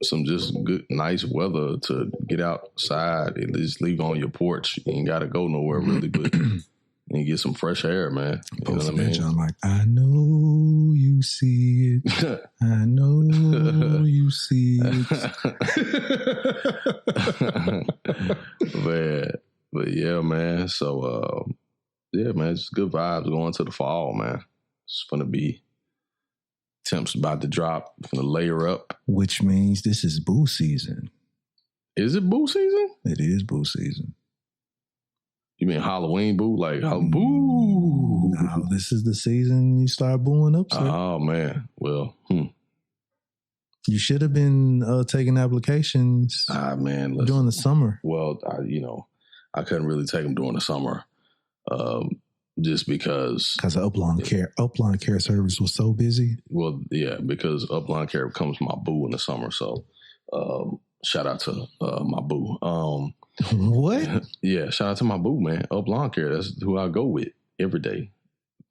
some just good, nice weather to get outside and just leave on your porch. You ain't got to go nowhere really, but and get some fresh air, man. You know what I mean? I'm like, I know you see it. I know you see it. But yeah, man. So yeah, man, just good vibes going to the fall, man. It's gonna be temps about to drop, gonna layer up. Which means this is boo season. Is it boo season? It is boo season. You mean Halloween boo? Like boo? No, this is the season you start booing up. Sir. Oh man, well, you should have been taking applications. Man, during the summer. Well, I couldn't really take them during the summer, just because Upline Care Service was so busy. Well, yeah, because Upline Care becomes my boo in the summer. So, shout out to my boo. What? Yeah, shout out to my boo, man. Upline Care. That's who I go with every day.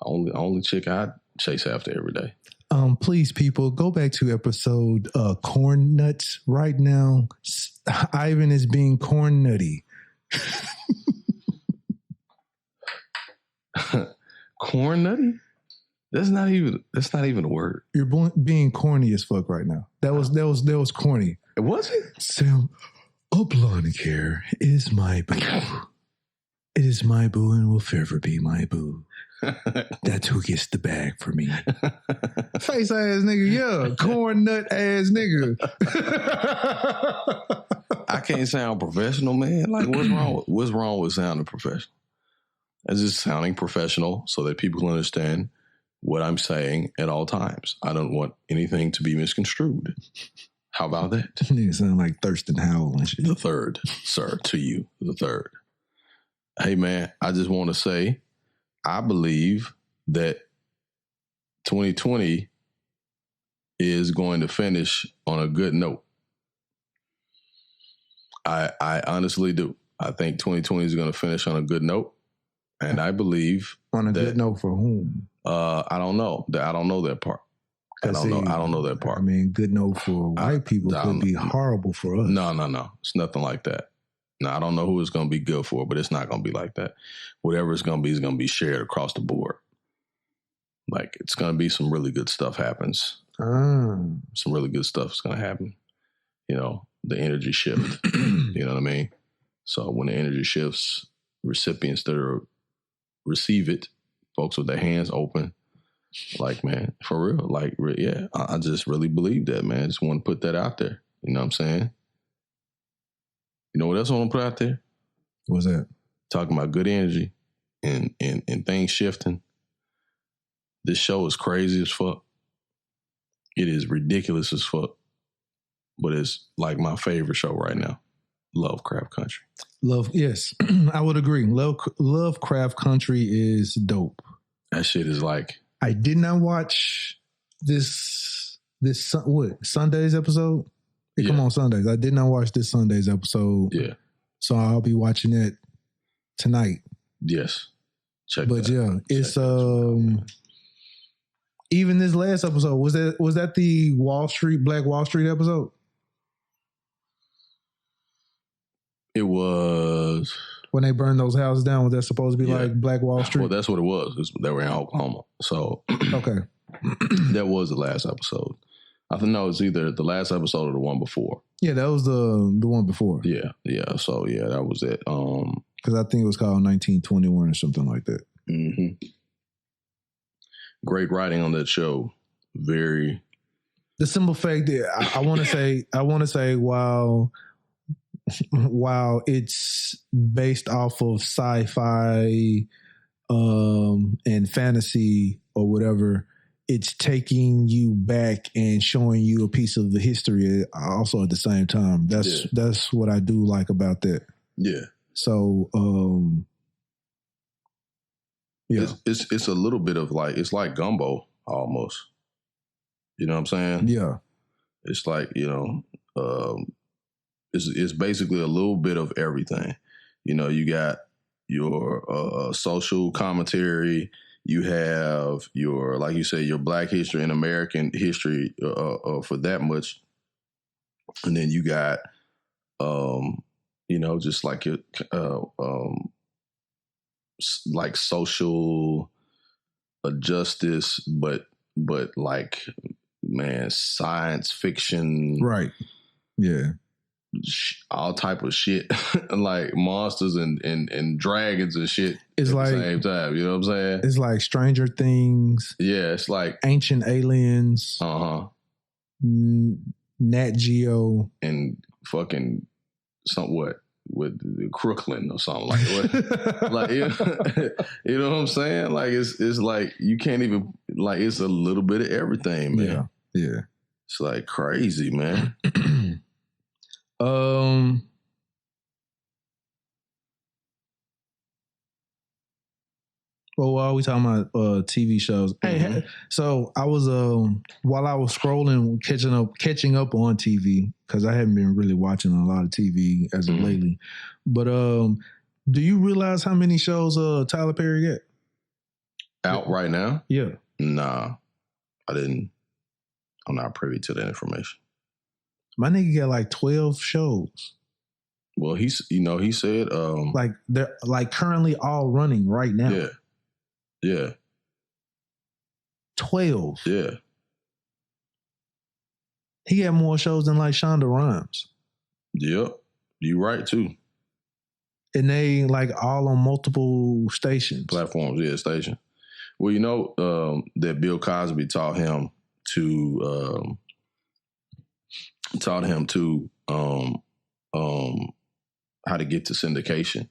Only chick I chase after every day. Please, people, go back to episode Corn Nuts right now. Ivan is being corn nutty. Corn nutty? That's not even a word. You're being corny as fuck right now. That was corny. It wasn't? Sam, Upline Care is my boo. It is my boo and will forever be my boo. That's who gets the bag for me. Face ass nigga, yeah. Corn nut ass nigga. I can't sound professional, man. Like, what's wrong with sounding professional? It's just sounding professional so that people can understand what I'm saying at all times. I don't want anything to be misconstrued. How about that? You sound like Thurston Howell and shit. The third, sir, to you, the third. Hey, man, I just want to say, I believe that 2020 is going to finish on a good note. I honestly do. I think 2020 is going to finish on a good note, and I believe on a good note for whom? I don't know. I don't know that part. I don't know that part. I mean, good note for white people could be horrible for us. No. It's nothing like that. No, I don't know who it's going to be good for, but it's not going to be like that. Whatever it's going to be is going to be shared across the board. Like, it's going to be some really good stuff happens. Some really good stuff is going to happen. You know, the energy shift. You know what I mean? So when the energy shifts, recipients that are receive it, folks with their hands open, like, man, for real, like, yeah, I just really believe that, man. I just want to put that out there. You know what I'm saying? You know what else I want to put out there? What's that? Talking about good energy and things shifting. This show is crazy as fuck. It is ridiculous as fuck. But it's like my favorite show right now. Lovecraft Country. Yes, I would agree. Lovecraft Country is dope. That shit is like... I did not watch this Sunday's episode? It come on Sundays. I did not watch this Sunday's episode. Yeah. So I'll be watching that tonight. Yes. But yeah, it's even this last episode, was that the Black Wall Street episode? It was when they burned those houses down. Was that supposed to be like Black Wall Street? Well, that's what it was. They were in Oklahoma. So okay. That was the last episode. I think no, it's either the last episode or the one before. Yeah, that was the one before. Yeah. So yeah, that was it. Because I think it was called 1921 or something like that. Mm-hmm. Great writing on that show. Very. The simple fact that I want to say while it's based off of sci-fi and fantasy or whatever, it's taking you back and showing you a piece of the history also at the same time. That's what I do like about that. Yeah. So yeah. It's a little bit of like, it's like gumbo almost. You know what I'm saying? Yeah. It's like, you know, it's basically a little bit of everything. You know, you got your social commentary, you have your, like you say, your Black history and American history for that much. And then you got, you know, just like your, like social justice, but like, man, science fiction. Right. Yeah. All type of shit, like monsters and dragons and shit. It's at like the same time, you know what I'm saying? It's like Stranger Things. Yeah, it's like Ancient Aliens. Nat Geo and fucking somewhat with Crooklyn or something like what? Like you know what I'm saying? Like it's like you can't even like it's a little bit of everything, man. Yeah. It's like crazy, man. Well, while we talking about TV shows, hey, so I was while I was scrolling, catching up on TV because I haven't been really watching a lot of TV as of lately. But do you realize how many shows Tyler Perry got out right now? Yeah, nah, I didn't. I'm not privy to that information. My nigga got like 12 shows. Well, he said like they're like currently all running right now. Yeah. 12. Yeah. He had more shows than like Shonda Rhimes. Yep. You right too. And they like all on multiple stations. Platforms, yeah, station. Well, you know that Bill Cosby taught him to how to get to syndication,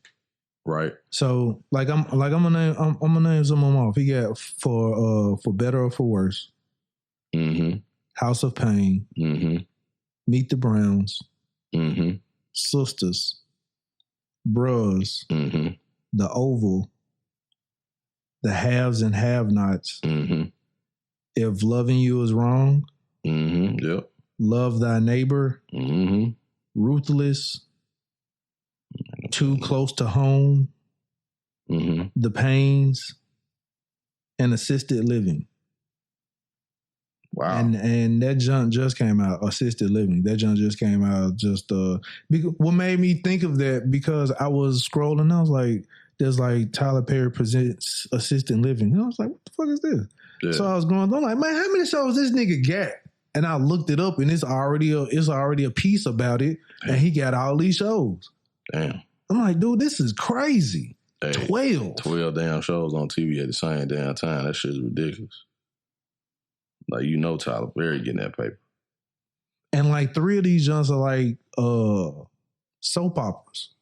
right? So like I'm gonna name some of them off. He got for Better or for Worse, House of Pain, Meet the Browns, Sisters, Bros, The Oval, The Haves and Have-Nots, If Loving You Is Wrong, Yep. Love Thy Neighbor, Ruthless, Too Close to Home, The Pains, and Assisted Living. Wow. And that junk just came out, Assisted Living. That junk just came out what made me think of that, because I was scrolling, I was like, there's like Tyler Perry presents Assisted Living. And I was like, what the fuck is this? Yeah. So I was going, I'm like, man, how many shows this nigga got? And I looked it up, and it's already a piece about it. Damn. And he got all these shows. Damn. I'm like, dude, this is crazy. Hey, 12 damn shows on TV at the same damn time. That shit's ridiculous. Like, Tyler Perry getting that paper. And like 3 of these junks are like soap operas.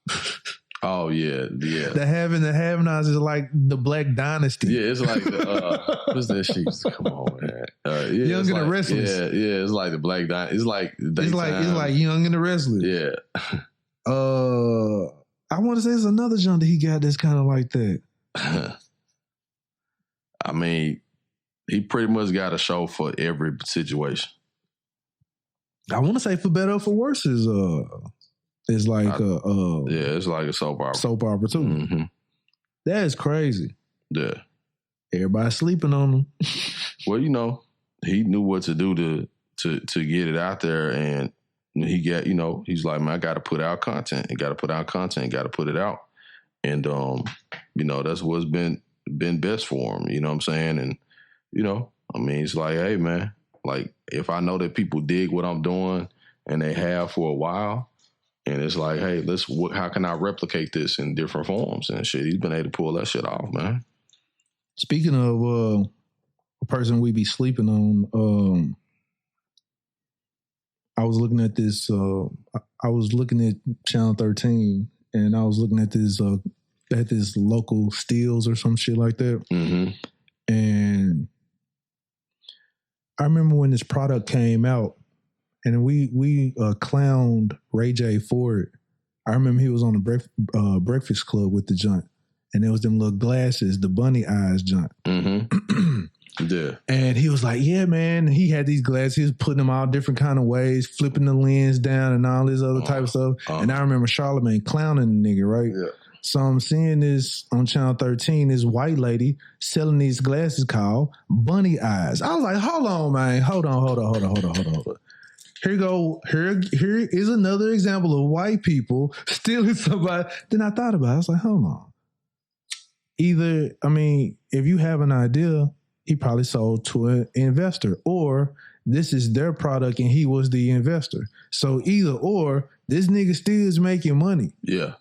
Oh yeah. The Have and the Have-Nots is like the Black Dynasty. Yeah, it's like what's that shit? Come on, man. Young and the Restless. Yeah, it's like the Black Dynasty. It's like Young and the Restless. Yeah. I want to say there's another junk that he got that's kind of like that. I mean, he pretty much got a show for every situation. I want to say For Better or For Worse is like it's like a soap opera. Soap opera too. Mm-hmm. That is crazy. Yeah. Everybody's sleeping on him. Well, he knew what to do to get it out there, and he got, he's like, man, I got to put out content. I got to put out content. Got to put it out, and that's what's been best for him. You know what I'm saying? And it's like, hey, man, like if I know that people dig what I'm doing and they have for a while. And it's like, hey, how can I replicate this in different forms and shit? He's been able to pull that shit off, man. Speaking of a person we be sleeping on, I was looking at this. I was looking at Channel 13, and I was looking at this local Steels or some shit like that. Mm-hmm. And I remember when this product came out. And we clowned Ray J for it. I remember he was on the Breakfast Club with the joint. And there was them little glasses, the bunny eyes joint. Mm-hmm. Yeah. And he was like, yeah, man. He had these glasses. He was putting them all different kind of ways, flipping the lens down and all this other type of stuff. And I remember Charlamagne clowning the nigga, right? Yeah. So I'm seeing this on Channel 13, this white lady selling these glasses called bunny eyes. I was like, hold on, man. Hold on. Here is another example of white people stealing somebody. Then I thought about it. I was like, hold on. If you have an idea, he probably sold to an investor, or this is their product and he was the investor. So either or, this nigga still is making money. Yeah.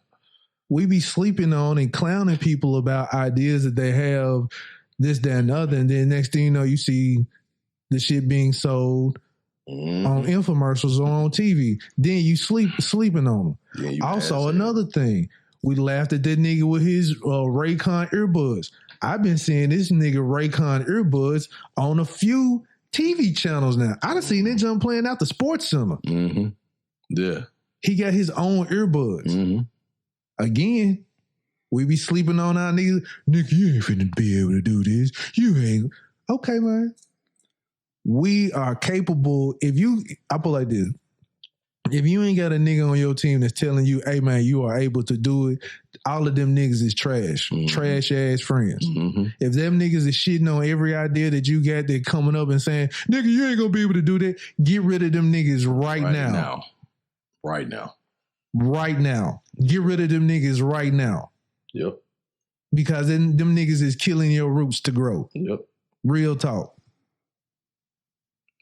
We be sleeping on and clowning people about ideas that they have, this, that, and the other. And then next thing you know, you see the shit being sold on infomercials or on TV. Then you sleeping on them. Yeah, also, another thing, we laughed at that nigga with his Raycon earbuds. I've been seeing this nigga Raycon earbuds on a few TV channels now. I done seen that jump playing out the Sports Center. Mm-hmm. Yeah. He got his own earbuds. Mm-hmm. Again, we be sleeping on our niggas. Nigga, you ain't finna be able to do this. You ain't. Okay, man. We are capable. I put it like this. If you ain't got a nigga on your team that's telling you, hey man, you are able to do it, all of them niggas is trash. Mm-hmm. Trash ass friends. Mm-hmm. If them niggas is shitting on every idea that you got, that coming up and saying, nigga, you ain't gonna be able to do that, get rid of them niggas right now. Right now. Get rid of them niggas right now. Yep. Because then them niggas is killing your roots to grow. Yep. Real talk.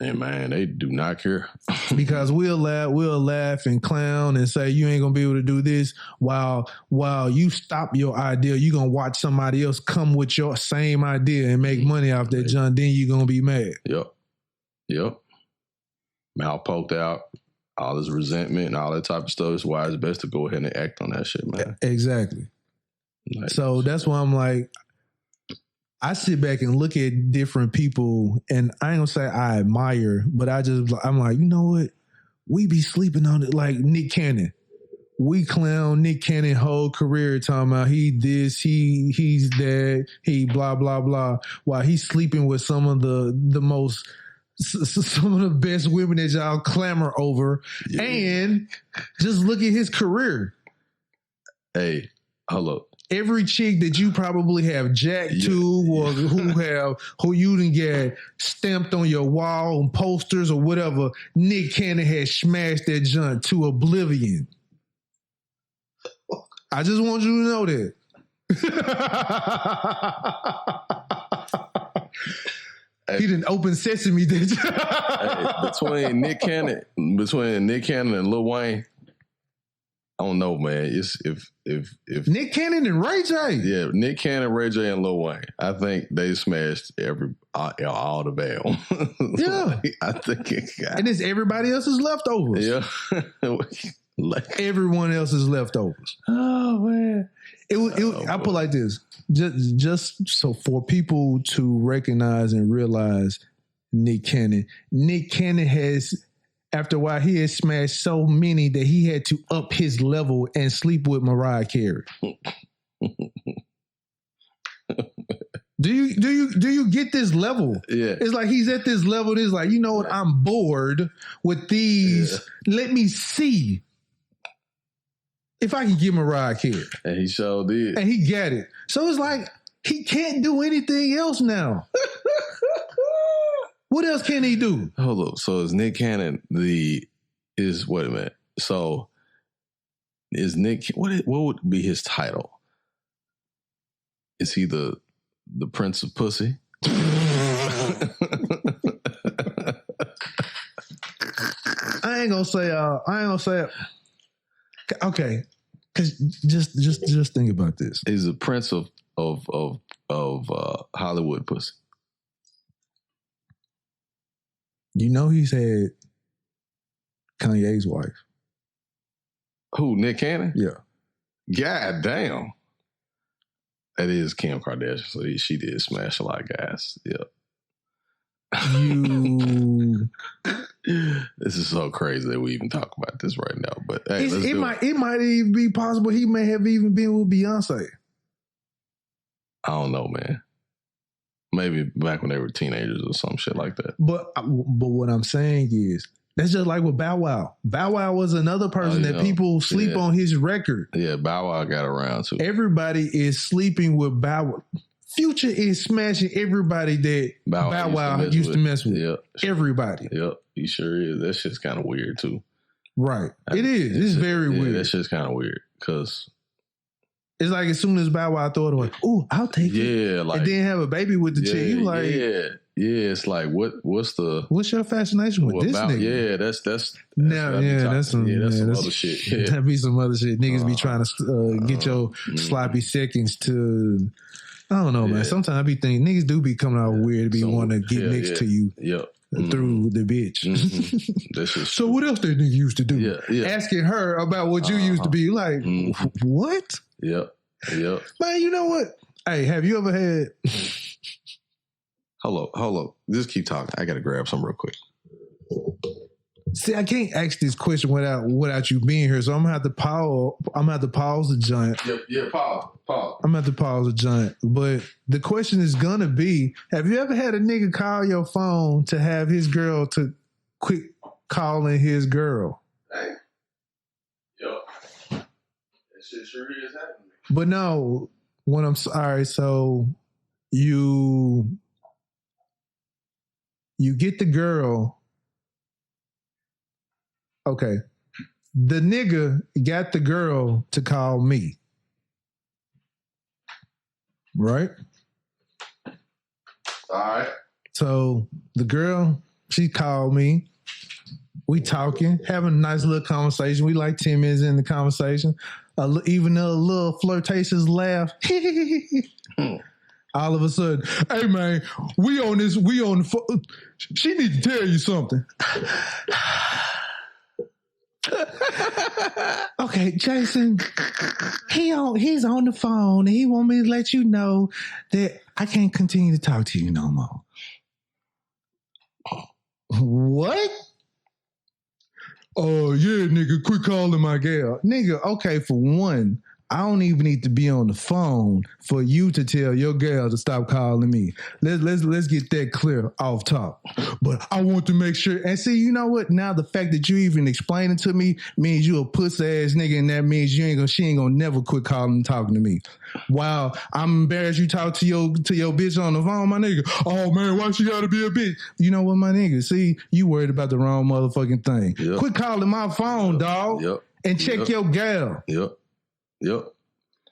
And man, they do not care. Because we'll laugh and clown and say you ain't gonna be able to do this while you stop your idea. You gonna watch somebody else come with your same idea and make money off that junk. Then you gonna be mad. Yep. Mouth poked out, all this resentment and all that type of stuff. It's why it's best to go ahead and act on that shit, man. Exactly. So that's why I'm like, I sit back and look at different people, and I ain't gonna say I admire, but I'm like, you know what? We be sleeping on it, like Nick Cannon. We clown Nick Cannon whole career talking about he this, he's that, he blah, blah, blah, while he's sleeping with some of the best women that y'all clamor over. Yeah. And just look at his career. Hey, hold up. Every chick that you probably have jacked to, or who you didn't get stamped on your wall and posters or whatever, Nick Cannon has smashed that junk to oblivion. I just want you to know that. He didn't open sesame, did you? between Nick Cannon and Lil Wayne, I don't know, man. It's if Nick Cannon and Ray J. Yeah, Nick Cannon, Ray J, and Lil Wayne. I think they smashed all the bell. Yeah, I think and it's everybody else's leftovers. Yeah, everyone else's leftovers. Oh man, I put like this, just so for people to recognize and realize Nick Cannon. Nick Cannon has. After a while, he had smashed so many that he had to up his level and sleep with Mariah Carey. Do you get this level? Yeah. It's like he's at this level. It's like, you know what? I'm bored with these. Yeah. Let me see if I can get Mariah Carey. And he sure did. And he got it. So it's like he can't do anything else now. What else can he do? Hold up. So is Nick Cannon wait a minute. So is Nick, what would be his title? Is he the Prince of Pussy? I ain't gonna say okay. Cause just think about this. He's the Prince of Hollywood pussy. You know he's had Kanye's wife. Who, Nick Cannon? Yeah. God damn. That is Kim Kardashian. So she did smash a lot of guys. Yep. This is so crazy that we even talk about this right now. But hey, it might even be possible he may have even been with Beyonce. I don't know, man. Maybe back when they were teenagers or some shit like that. But what I'm saying is, that's just like with Bow Wow. Bow Wow was another person that people sleep on his record. Yeah, Bow Wow got around too. Everybody is sleeping with Bow Wow. Future is smashing everybody that Bow Wow used to mess with. Yep. Everybody. Yep, he sure is. That shit's kind of weird too. Right. It is. It's very weird. That shit's kind of weird because it's like as soon as Bow Wow throw it away, oh, I'll take it. Yeah, like, and then have a baby with the chick. You like, it's like what's your fascination with this nigga? Yeah, that's that's some other shit. Yeah. That'd be some other shit. Niggas be trying to get your sloppy seconds to. I don't know, man. Sometimes I be thinking niggas do be coming out weird, be wanting to get next to you. Yep. Through the bitch. So what else that nigga used to do? Yeah. Asking her about what you used to be like. What? Yep. Man, you know what? Hey, have you ever had? Hold up. Just keep talking. I gotta grab some real quick. See, I can't ask this question without you being here, so I'm gonna have to pause. The joint. Yeah. Pause. I'm gonna have to pause the joint. But the question is gonna be: have you ever had a nigga call your phone to have his girl to quit calling his girl? Hey. Yo. That shit sure is happening. But no, when I'm sorry, so you get the girl. Okay. The nigga got the girl to call me. Right? All right. So the girl, she called me. We talking, having a nice little conversation. We like 10 minutes in the conversation. Even a little flirtatious laugh. All of a sudden, hey man, we on the phone. She need to tell you something. Okay, Jason, he's on the phone and he want me to let you know that I can't continue to talk to you no more. What? Oh yeah, nigga, quit calling my gal. Nigga, okay, for one, I don't even need to be on the phone for you to tell your girl to stop calling me. Let's get that clear off top. But I want to make sure. And see, you know what? Now the fact that you even explain it to me means you a pussy ass nigga, and that means she ain't gonna never quit calling and talking to me. Wow, I'm embarrassed you talk to your bitch on the phone, my nigga. Oh man, why she gotta be a bitch? You know what, my nigga? See, you worried about the wrong motherfucking thing. Yep. Quit calling my phone, dog. Yep. And check your gal. Yep.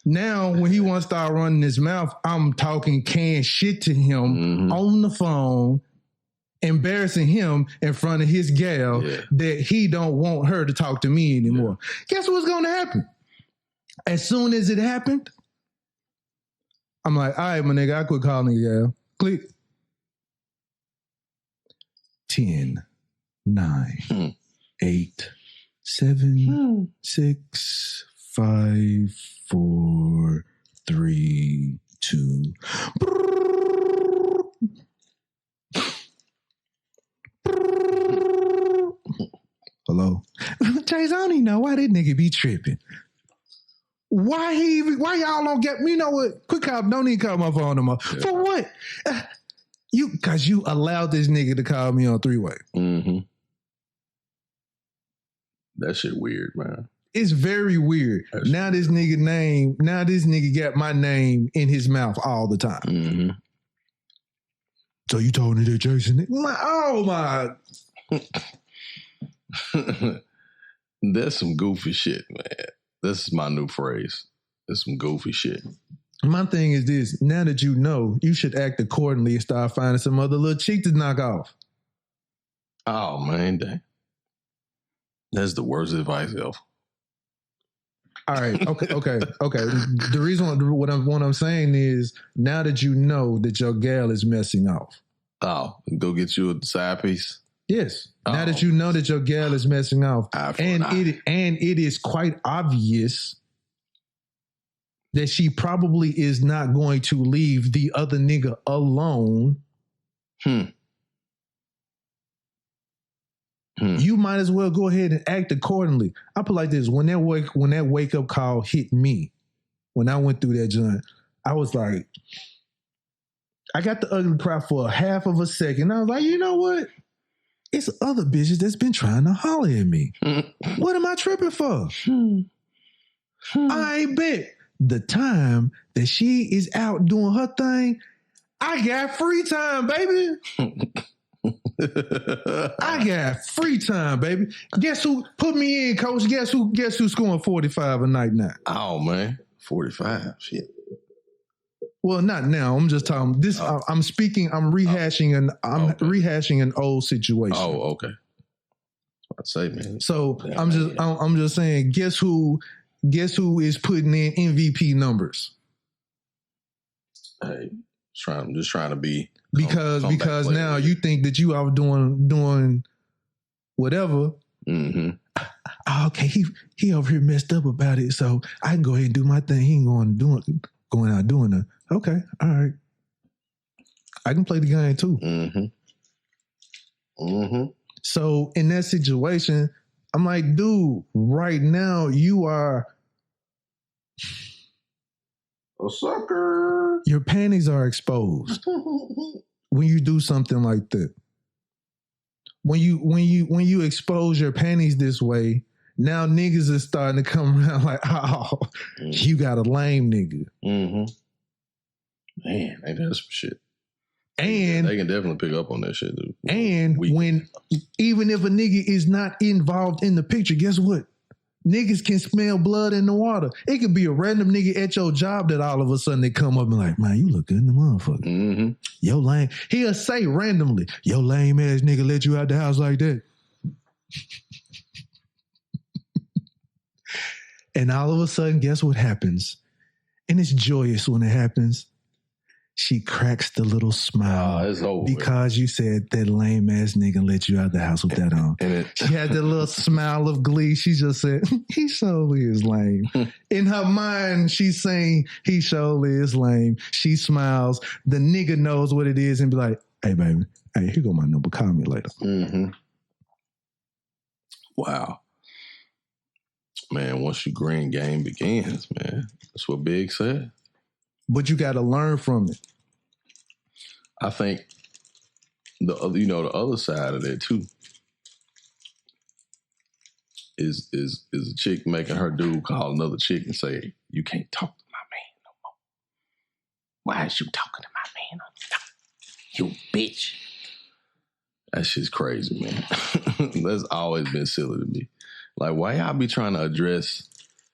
Now, when he wants to start running his mouth, I'm talking canned shit to him on the phone, embarrassing him in front of his gal that he don't want her to talk to me anymore. Guess what's going to happen? As soon as it happened, I'm like, all right, my nigga, I quit calling you, gal. Click. 10, 9, 8, 7, 6, 5, 4, 3, 2. Hello? Chase, I don't even know why that nigga be tripping. Why y'all don't get, you know what? Quick call, don't even call my phone no more. Yeah. For what? Cause you allowed this nigga to call me on three-way. That shit weird, man. It's very weird. Now this nigga got my name in his mouth all the time. So you told me that Jason? Oh my. That's some goofy shit, man. This is my new phrase. That's some goofy shit. My thing is this. Now that you know, you should act accordingly and start finding some other little cheek to knock off. Oh, man. Dang. That's the worst advice ever. All right. Okay. The reason what I'm saying is now that you know that your gal is messing off. Oh, go get you a side piece? Yes. Now that you know that your gal is messing off, and it is quite obvious that she probably is not going to leave the other nigga alone. You might as well go ahead and act accordingly. I put it like this: when that wake up call hit me, when I went through that joint, I was like, I got the ugly cry for a half of a second. I was like, you know what? It's other bitches that's been trying to holler at me. What am I tripping for? I bet the time that she is out doing her thing, I got free time, baby. I got free time, baby. Guess who put me in, coach? Guess who's scoring 45 a night now? Oh man, 45. Shit. Well, not now. I'm just talking this. I'm rehashing an old situation. Oh, okay. I'd say, man. So yeah, I'm just saying, guess who is putting in MVP numbers? Hey, I'm just trying to be because now you think that you are doing whatever. Okay, he over here messed up about it, so I can go ahead and do my thing. He ain't going out doing it. Okay, all right. I can play the game too. So in that situation, I'm like, dude, right now you are a sucker. Your panties are exposed when you do something like that. When you expose your panties this way, now niggas is starting to come around like, oh, you got a lame nigga. Man, ain't that some shit. And they can definitely pick up on that shit, dude. And even if a nigga is not involved in the picture, guess what? Niggas can smell blood in the water. It could be a random nigga at your job that all of a sudden they come up and like, man, you look good in the motherfucker. Yo lame. He'll say randomly, yo lame ass nigga let you out the house like that. And all of a sudden, guess what happens? And it's joyous when it happens. She cracks the little smile because you said that lame ass nigga let you out the house with that on. She had that little smile of glee. She just said, he surely is lame. In her mind, she's saying, he surely is lame. She smiles. The nigga knows what it is and be like, hey, baby, hey, here go my number. Call me later. Wow. Man, once your green game begins, man. That's what Big said. But you got to learn from it. I think the other side of that too is a chick making her dude call another chick and say, "You can't talk to my man no more. Why is you talking to my man on the phone? You bitch." That shit's crazy, man. That's always been silly to me. Like, why y'all be trying to address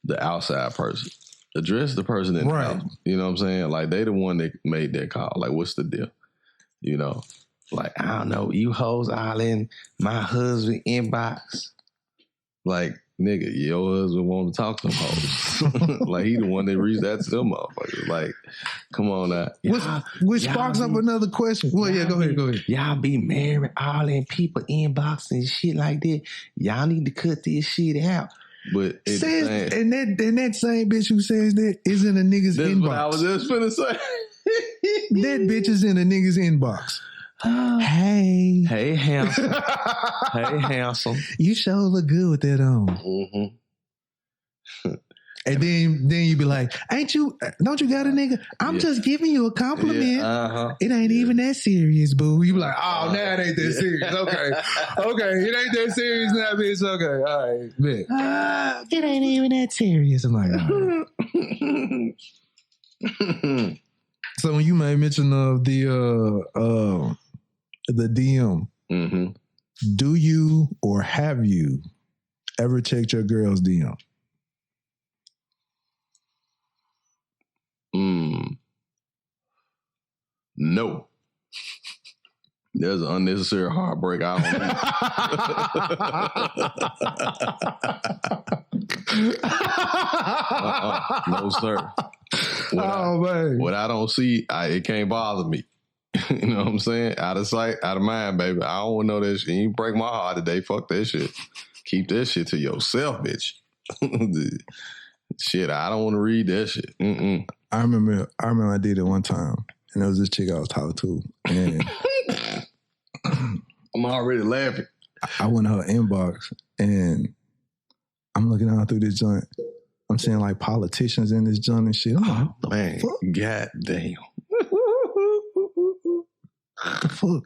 the outside person? Address the person in the house. You know what I'm saying? Like, they the one that made that call. Like, what's the deal? You know? Like, I don't know, you hoes all in my husband inbox. Like, nigga, your husband want to talk to them hoes. Like, he the one that reached out to them motherfuckers. Like, come on now. Which sparks up another question. Well, yeah, go ahead. Y'all be married all in people inbox and shit like that. Y'all need to cut this shit out. But and that same bitch who says that is in a nigga's inbox. That's what I was just finna say. That bitch is in a nigga's inbox. Hey, handsome. Hey, handsome. You sure look good with that on. Mm-hmm. And then you be like, don't you got a nigga? I'm just giving you a compliment. Yeah, It ain't even that serious, boo. You be like, oh, now it ain't that serious. Okay, it ain't that serious now, bitch. Okay, all right, bet. It ain't even that serious. I'm like, all right. So when you made mention of the DM, do you or have you ever checked your girl's DM? No. There's an unnecessary heartbreak I don't need. No, sir. What I don't see, it can't bother me. You know what I'm saying? Out of sight, out of mind, baby. I don't want to know that shit. You break my heart today. Fuck that shit. Keep that shit to yourself, bitch. Shit, I don't want to read that shit. I remember I did it one time, and there was this chick I was talking to, and I'm already laughing. I went to her inbox, and I'm looking out through this joint. I'm seeing like politicians in this joint and shit. I'm like, man, god damn. What the fuck?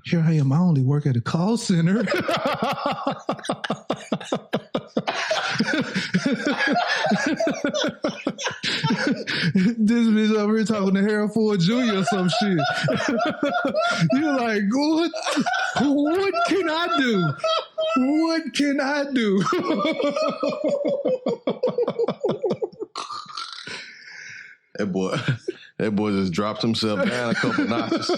Here I am. I only work at a call center. This bitch over here talking to Harold Ford Jr. or some shit. You're like, what can I do? What can I do? That boy just dropped himself down a couple notches.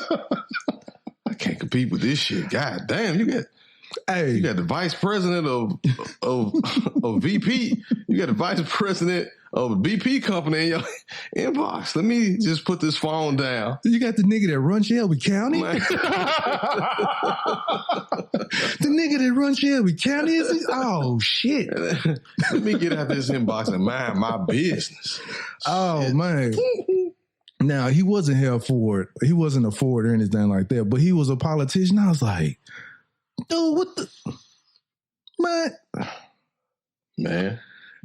I can't compete with this shit. God damn, you got the vice president of VP. You got the vice president of a BP company in your inbox. Let me just put this phone down. You got the nigga that runs Shelby County? The nigga that runs Shelby County? Oh, shit. Let me get out this inbox and mind my business. Oh, shit. Man. Now, he wasn't here for it. He wasn't a Ford or anything like that, but he was a politician. I was like, dude, what the... Man.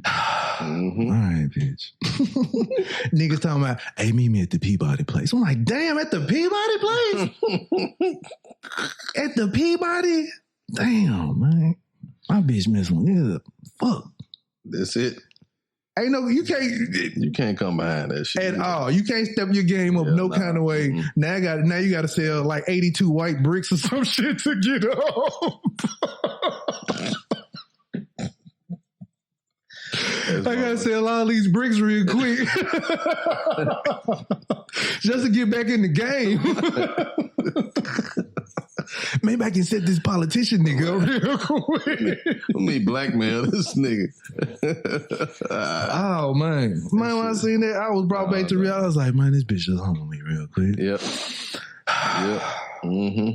All right, bitch. Niggas talking about, hey, meet me at the Peabody place. I'm like, damn, at the Peabody place? At the Peabody? Damn, man. My bitch messed me up. Fuck. That's it. Ain't no, you can't come behind that shit at all. You can't step your game up kind of way. Mm-hmm. Now you got to sell like 82 white bricks or some shit to get up. I gotta sell all these bricks real quick just to get back in the game. Maybe I can set this politician nigga up real quick. Let me blackmail this nigga. Oh, man. Man, when I seen that, I was brought back to reality. I was like, man, this bitch just hung on me real quick. Yep. Mm-hmm.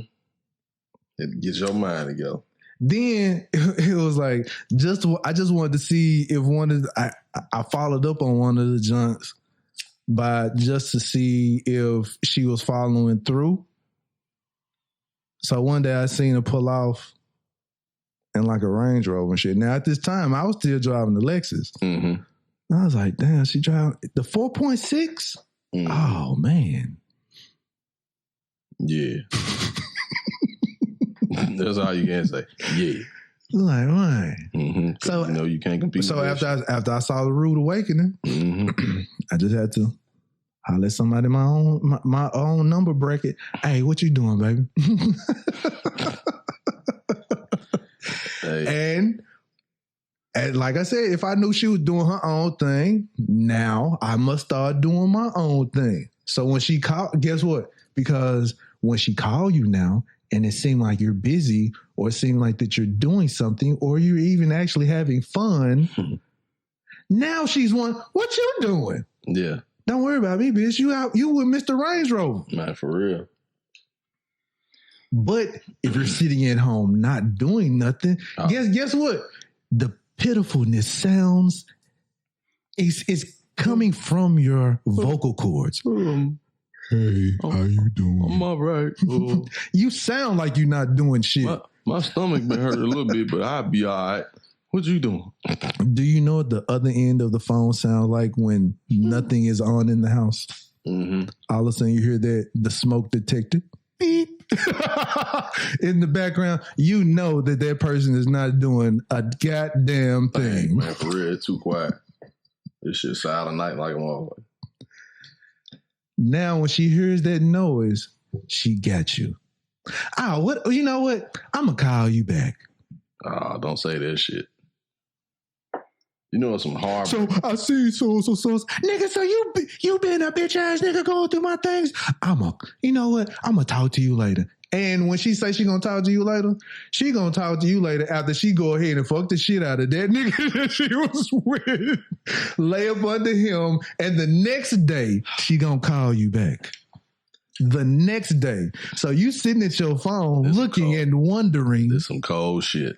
Get your mind together. Then it was like, I just wanted to see if I followed up on one of the junks just to see if she was following through. So one day I seen her pull off and like a Range Rover and shit. Now at this time, I was still driving the Lexus. Mm-hmm. And I was like, damn, she driving the 4.6? Mm-hmm. Oh man. Yeah. That's all you can say. Yeah. Like, why? Mm-hmm. So you know you can't compete. So after I saw the Rude Awakening, mm-hmm. I just had to holler at somebody my own number bracket. Hey, what you doing, baby? Hey. And like I said, if I knew she was doing her own thing, now I must start doing my own thing. So when she called, guess what? Because when she called you now, and it seemed like you're busy, or it seemed like that you're doing something, or you're even actually having fun, now she's one, what you doing? Yeah. Don't worry about me, bitch. You with Mr. Range Rover. Man, for real. But if you're sitting at home not doing nothing, guess what? The pitifulness sounds is coming from your vocal cords. Hey, how you doing? I'm all right. You sound like you're not doing shit. My stomach been hurt a little bit, but I'll be all right. What you doing? Do you know what the other end of the phone sounds like when nothing is on in the house? Mm-hmm. All of a sudden you hear the smoke detector. Beep. In the background, you know that person is not doing a goddamn thing. Man, for real, it's too quiet. This shit silent night like a motherfucker. Now, when she hears that noise, she got you. Oh, what? You know what? I'm gonna call you back. Oh, don't say that shit. You know it's some hard. So I see so nigga. So you been a bitch ass nigga going through my things. You know what? I'm gonna talk to you later. And when she say she gonna talk to you later, she gonna talk to you later after she go ahead and fuck the shit out of that nigga that she was with, lay up under him, and the next day she gonna call you back. The next day. So you sitting at your phone looking and wondering. This some cold shit.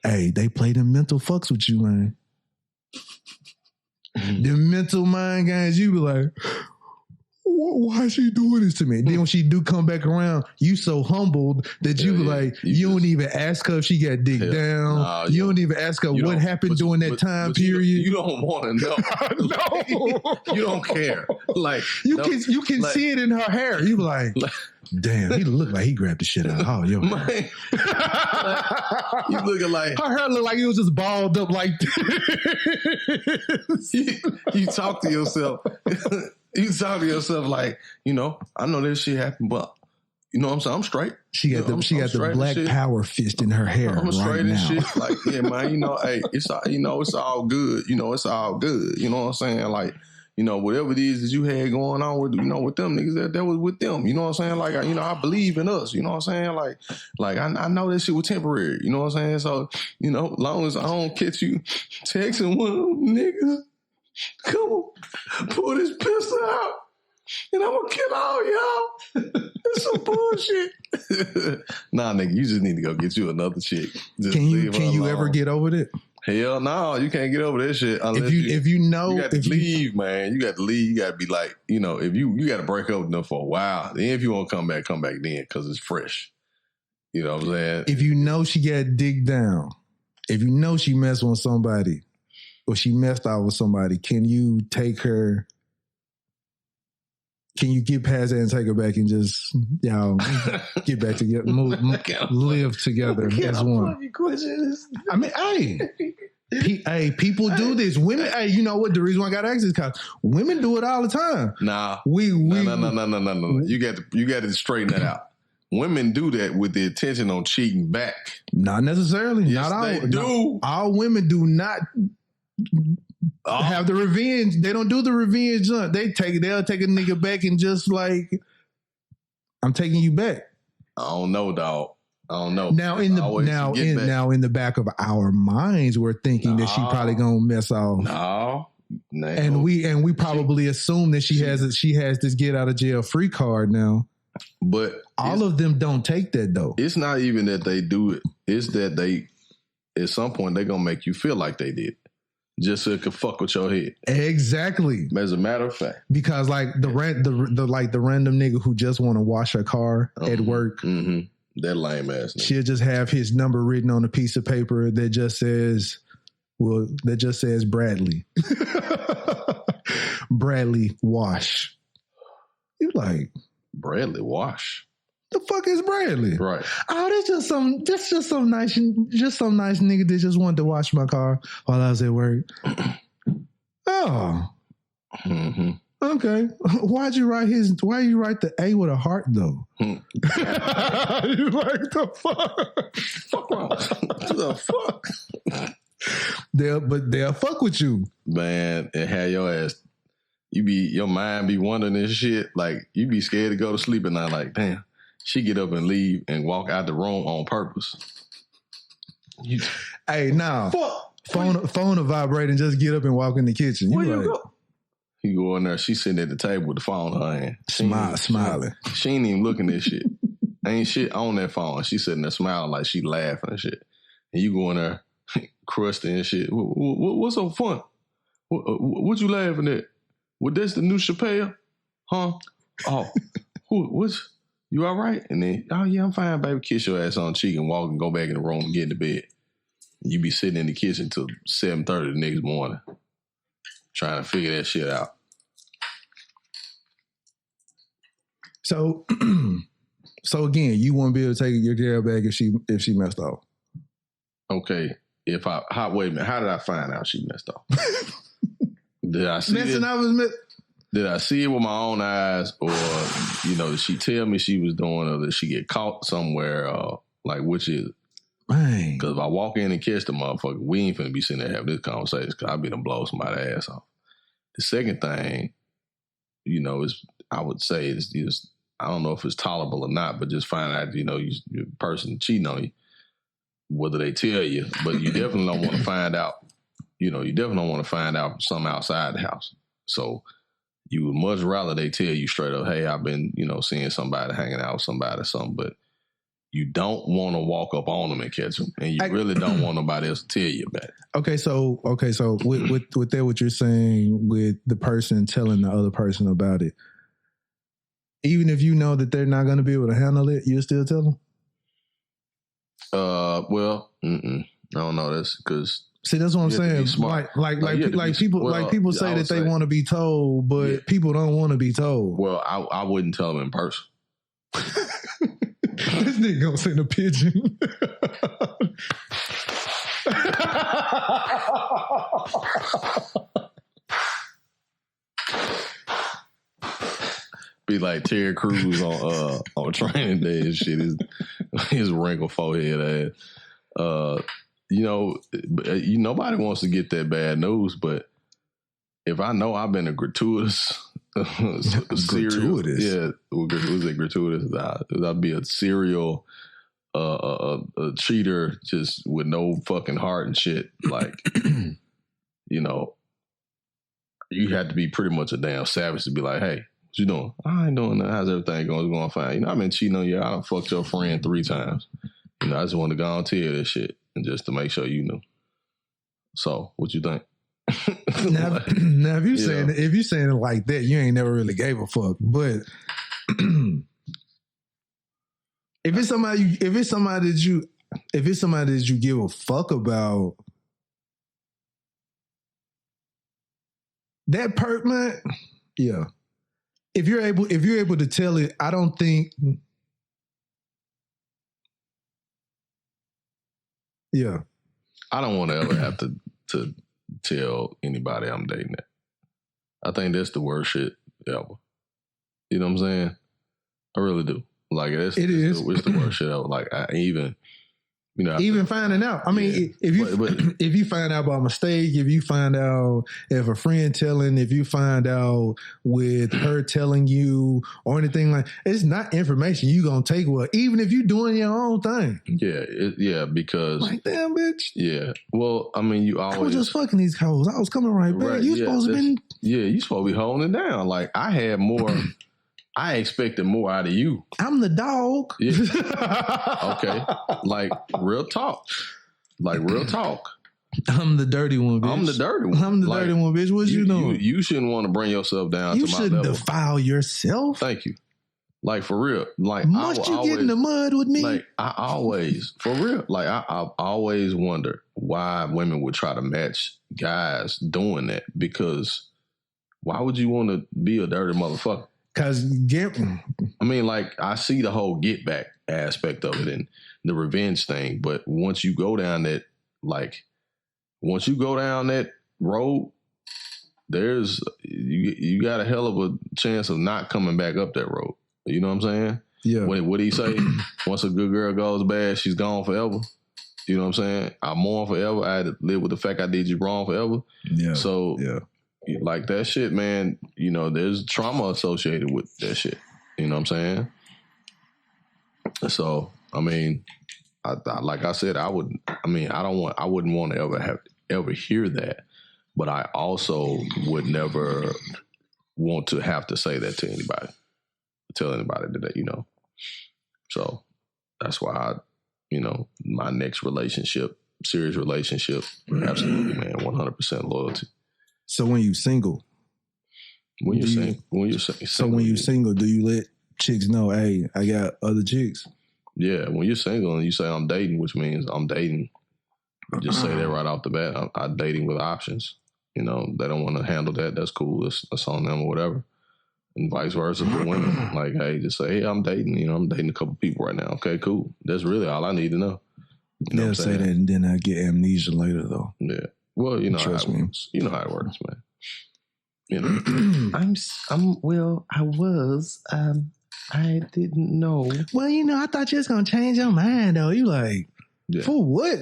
Hey, they play them mental fucks with you, man. The mental mind games, you be like, why is she doing this to me? Then when she do come back around, you so humbled that you be like, you don't even ask her if she got digged down. Nah, you don't even ask her what happened during that time period. You don't want to know. No. You don't care. Like you can see it in her hair. You be like, damn, he look like he grabbed the shit out. Oh, yo. Man, you looking like her hair look like it was just balled up like this. You talk to yourself. You talk to yourself like, you know, I know this shit happened, but you know what I'm saying? I'm straight. She got the black power fist in her hair. I'm straight right and now. shit. Like, yeah, man, you know, hey, it's all good. You know, it's all good. You know what I'm saying? Like, you know, whatever it is that you had going on with, you know, with them niggas, that was with them. You know what I'm saying? Like, you know, I believe in us. You know what I'm saying? Like I know that shit was temporary. You know what I'm saying? So, you know, long as I don't catch you texting one of them niggas, come on, pull this pistol out, and I'm gonna kill all y'all. It's some bullshit. Nah, nigga, you just need to go get you another chick. Just can you ever get over it? Hell no, you can't get over that shit unless you know you got to leave, man. You got to leave. You got to be like, you know, if you got to break up with them for a while. Then if you want to come back then because it's fresh. You know what I'm saying? If you know she got digged down, if you know she messed with somebody or she messed out with somebody, can you take her? Can you get past that and take her back and just, y'all, get back together, live together as one? I mean, hey, people do this. Women, hey, you know what? The reason why I got to ask this because women do it all the time. Nah, no. You got to straighten that out. Women do that with the intention on cheating back. Not necessarily. Yes, not all. They do. All women do not have the revenge. They don't do the revenge jump. They'll take a nigga back and just like, I'm taking you back. I don't know, dog. I don't know. Now in the back of our minds, we're thinking that she probably gonna mess off. No. And we probably assume that she has this get out of jail free card now. But all of them don't take that though. It's not even that they do it. It's that they, at some point, they're gonna make you feel like they did. Just so it could fuck with your head. Exactly. As a matter of fact. Because like the random nigga who just want to wash her car at work, That lame ass nigga. She'll just have his number written on a piece of paper that just says Bradley. Bradley Wash. You like Bradley Wash? The fuck is Bradley? Right. Oh, that's just some nice nigga that just wanted to wash my car while I was at work. Oh. Mm-hmm. Okay. Why'd you write the A with a heart though? You like the fuck? Fuck wrong. The fuck? They'll fuck with you. Man, and have your ass, your mind be wondering this shit. Like, you be scared to go to sleep at night. Like, damn, she get up and leave and walk out the room on purpose. Hey, now, fuck. Phone will vibrate and just get up and walk in the kitchen. Where you go? You go in there, she's sitting at the table with the phone in her hand. Smiling. She ain't even looking at shit. Ain't shit on that phone. She sitting there smiling like she laughing and shit. And you go in there crusty and shit. What's so fun? What you laughing at? Well, that's the new Chappelle? Huh? Oh, what's, you all right? And then, oh yeah, I'm fine, baby. Kiss your ass on the cheek and walk and go back in the room and get into bed. And you be sitting in the kitchen till 7:30 the next morning trying to figure that shit out. So again, you won't be able to take your girl back if she messed off. Okay, wait a minute, how did I find out she messed off? Did I see it? Did I see it with my own eyes, or did she tell me she was doing, or did she get caught somewhere? Like, which is? Because if I walk in and catch the motherfucker, we ain't finna be sitting there having this conversation because I'll be done blow somebody's ass off. The second thing, is I would say is I don't know if it's tolerable or not, but just find out, your person cheating on you, whether they tell you, but you definitely don't want to find out. You definitely don't want to find out something outside the house. So you would much rather they tell you straight up, hey, I've been, seeing somebody hanging out with somebody or something, but you don't want to walk up on them and catch them, and you really don't want nobody else to tell you about it. Okay, so with that, what you're saying with the person telling the other person about it, even if you know that they're not going to be able to handle it, you still tell them? Well, I don't know. That's because see, that's what I'm saying. Like people say that they want to be told, but people don't want to be told. Well, I wouldn't tell them in person. This nigga gonna send a pigeon. Be like Terry Crews on Training Day and shit. His wrinkled forehead ass. Nobody wants to get that bad news, but if I know I've been a gratuitous gratuitous? Yeah, was it gratuitous? I'd be a serial a cheater just with no fucking heart and shit. Like, you had to be pretty much a damn savage to be like, hey, what you doing? I ain't doing nothing. How's everything going? It's going fine. I've been cheating on you. I done fucked your friend 3 times. I just wanted to go and tell you this shit and just to make sure you knew. So, what you think? Now, if you saying it like that, you ain't never really gave a fuck. But if it's somebody that you give a fuck about, that part, man, yeah. If you're able to tell it, I don't think, yeah. I don't want to ever have to tell anybody I'm dating that. I think that's the worst shit ever. You know what I'm saying? I really do. Like, it's the worst shit ever. Like, even finding out. I mean, if you find out by mistake, if you find out if a friend telling, if you find out with her telling you or anything like, it's not information you gonna take well, even if you doing your own thing. Yeah, because like, damn, bitch. Yeah. Well, I mean, I was just fucking these hoes. I was coming right back. You supposed to be. Yeah, you supposed to be holding it down. Like, I had more. I expected more out of you. I'm the dog. Yeah. Okay. Like, real talk. I'm the dirty one, bitch. I'm the dirty one, bitch. What you doing? You shouldn't want to bring yourself down to my level. You shouldn't defile yourself. Thank you. Like for real. Like must you get in the mud with me? Like I always, for real. Like I always wonder why women would try to match guys doing that. Because why would you want to be a dirty motherfucker? Because I mean, like I see the whole get back aspect of it and the revenge thing, but once you go down that road, you got a hell of a chance of not coming back up that road. You know what I'm saying? Yeah. What do you say? Once a good girl goes bad, she's gone forever. You know what I'm saying? I mourn forever. I had to live with the fact I did you wrong forever. Yeah. So, like that shit, man, you know, there's trauma associated with that shit. You know what I'm saying? So, I mean, I like I said, I wouldn't want to ever hear that. But I also would never want to have to say that to anybody. Tell anybody that, you know. So that's why my next serious relationship, absolutely, man, 100% loyalty. So when you single, when you're single, do you let chicks know, hey, I got other chicks? Yeah, when you're single and you say I'm dating, which means I'm dating, just say that right off the bat. I'm dating with options. You know, they don't want to handle that. That's cool. That's on them or whatever. And vice versa for women. Like, hey, just say, hey, I'm dating. You know, I'm dating a couple people right now. Okay, cool. That's really all I need to know. They'll say that and then I get amnesia later, though. Yeah. Well, you know how it works. You know how it works, man. You know. I didn't know. Well, you know, I thought you was gonna change your mind, though. You like, for what?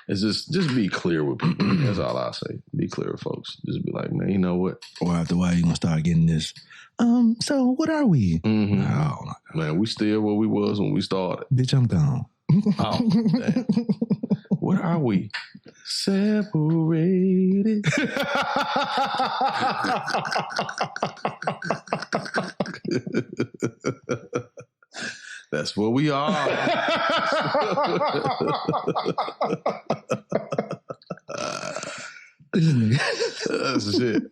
It's just be clear with people. That's all I say. Be clear with folks. Just be like, man, you know what? Or after a while, you're gonna start getting this. So what are we? Mm-hmm. Oh, man, we still where we was when we started. Bitch, I'm gone. Oh, damn. What are we? Separated. That's what we are. That's shit.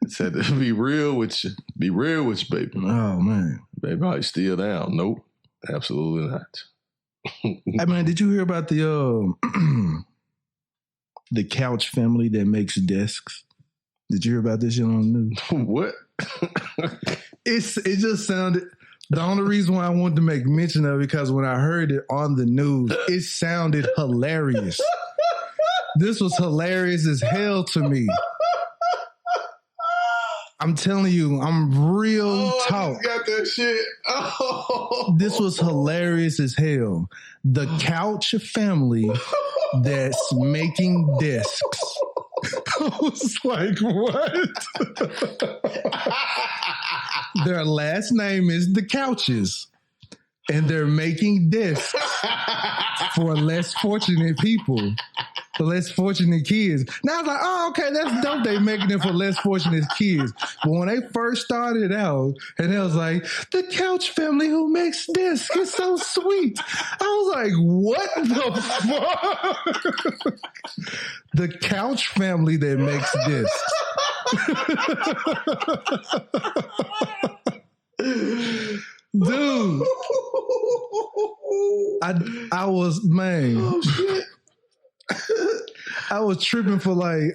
Said to be real with you. Be real with you, baby. Oh, man. Baby, are you still down? Nope. Absolutely not. Hey, man, did you hear about the couch family that makes desks? Did you hear about this shit on the news? What? It just sounded... The only reason why I wanted to make mention of it because when I heard it on the news, it sounded hilarious. This was hilarious as hell to me. I'm telling you, I'm real talk. I just got that shit. Oh. This was hilarious as hell. The couch family that's making desks. I was like, what? Their last name is the Couches. And they're making desks for less fortunate people, for less fortunate kids. Now I was like, oh, okay, that's dope. They making it for less fortunate kids. But when they first started out, and they was like, the couch family who makes desks is so sweet. I was like, what the fuck? The couch family that makes desks. Dude, I was, man. Oh shit! I was tripping for like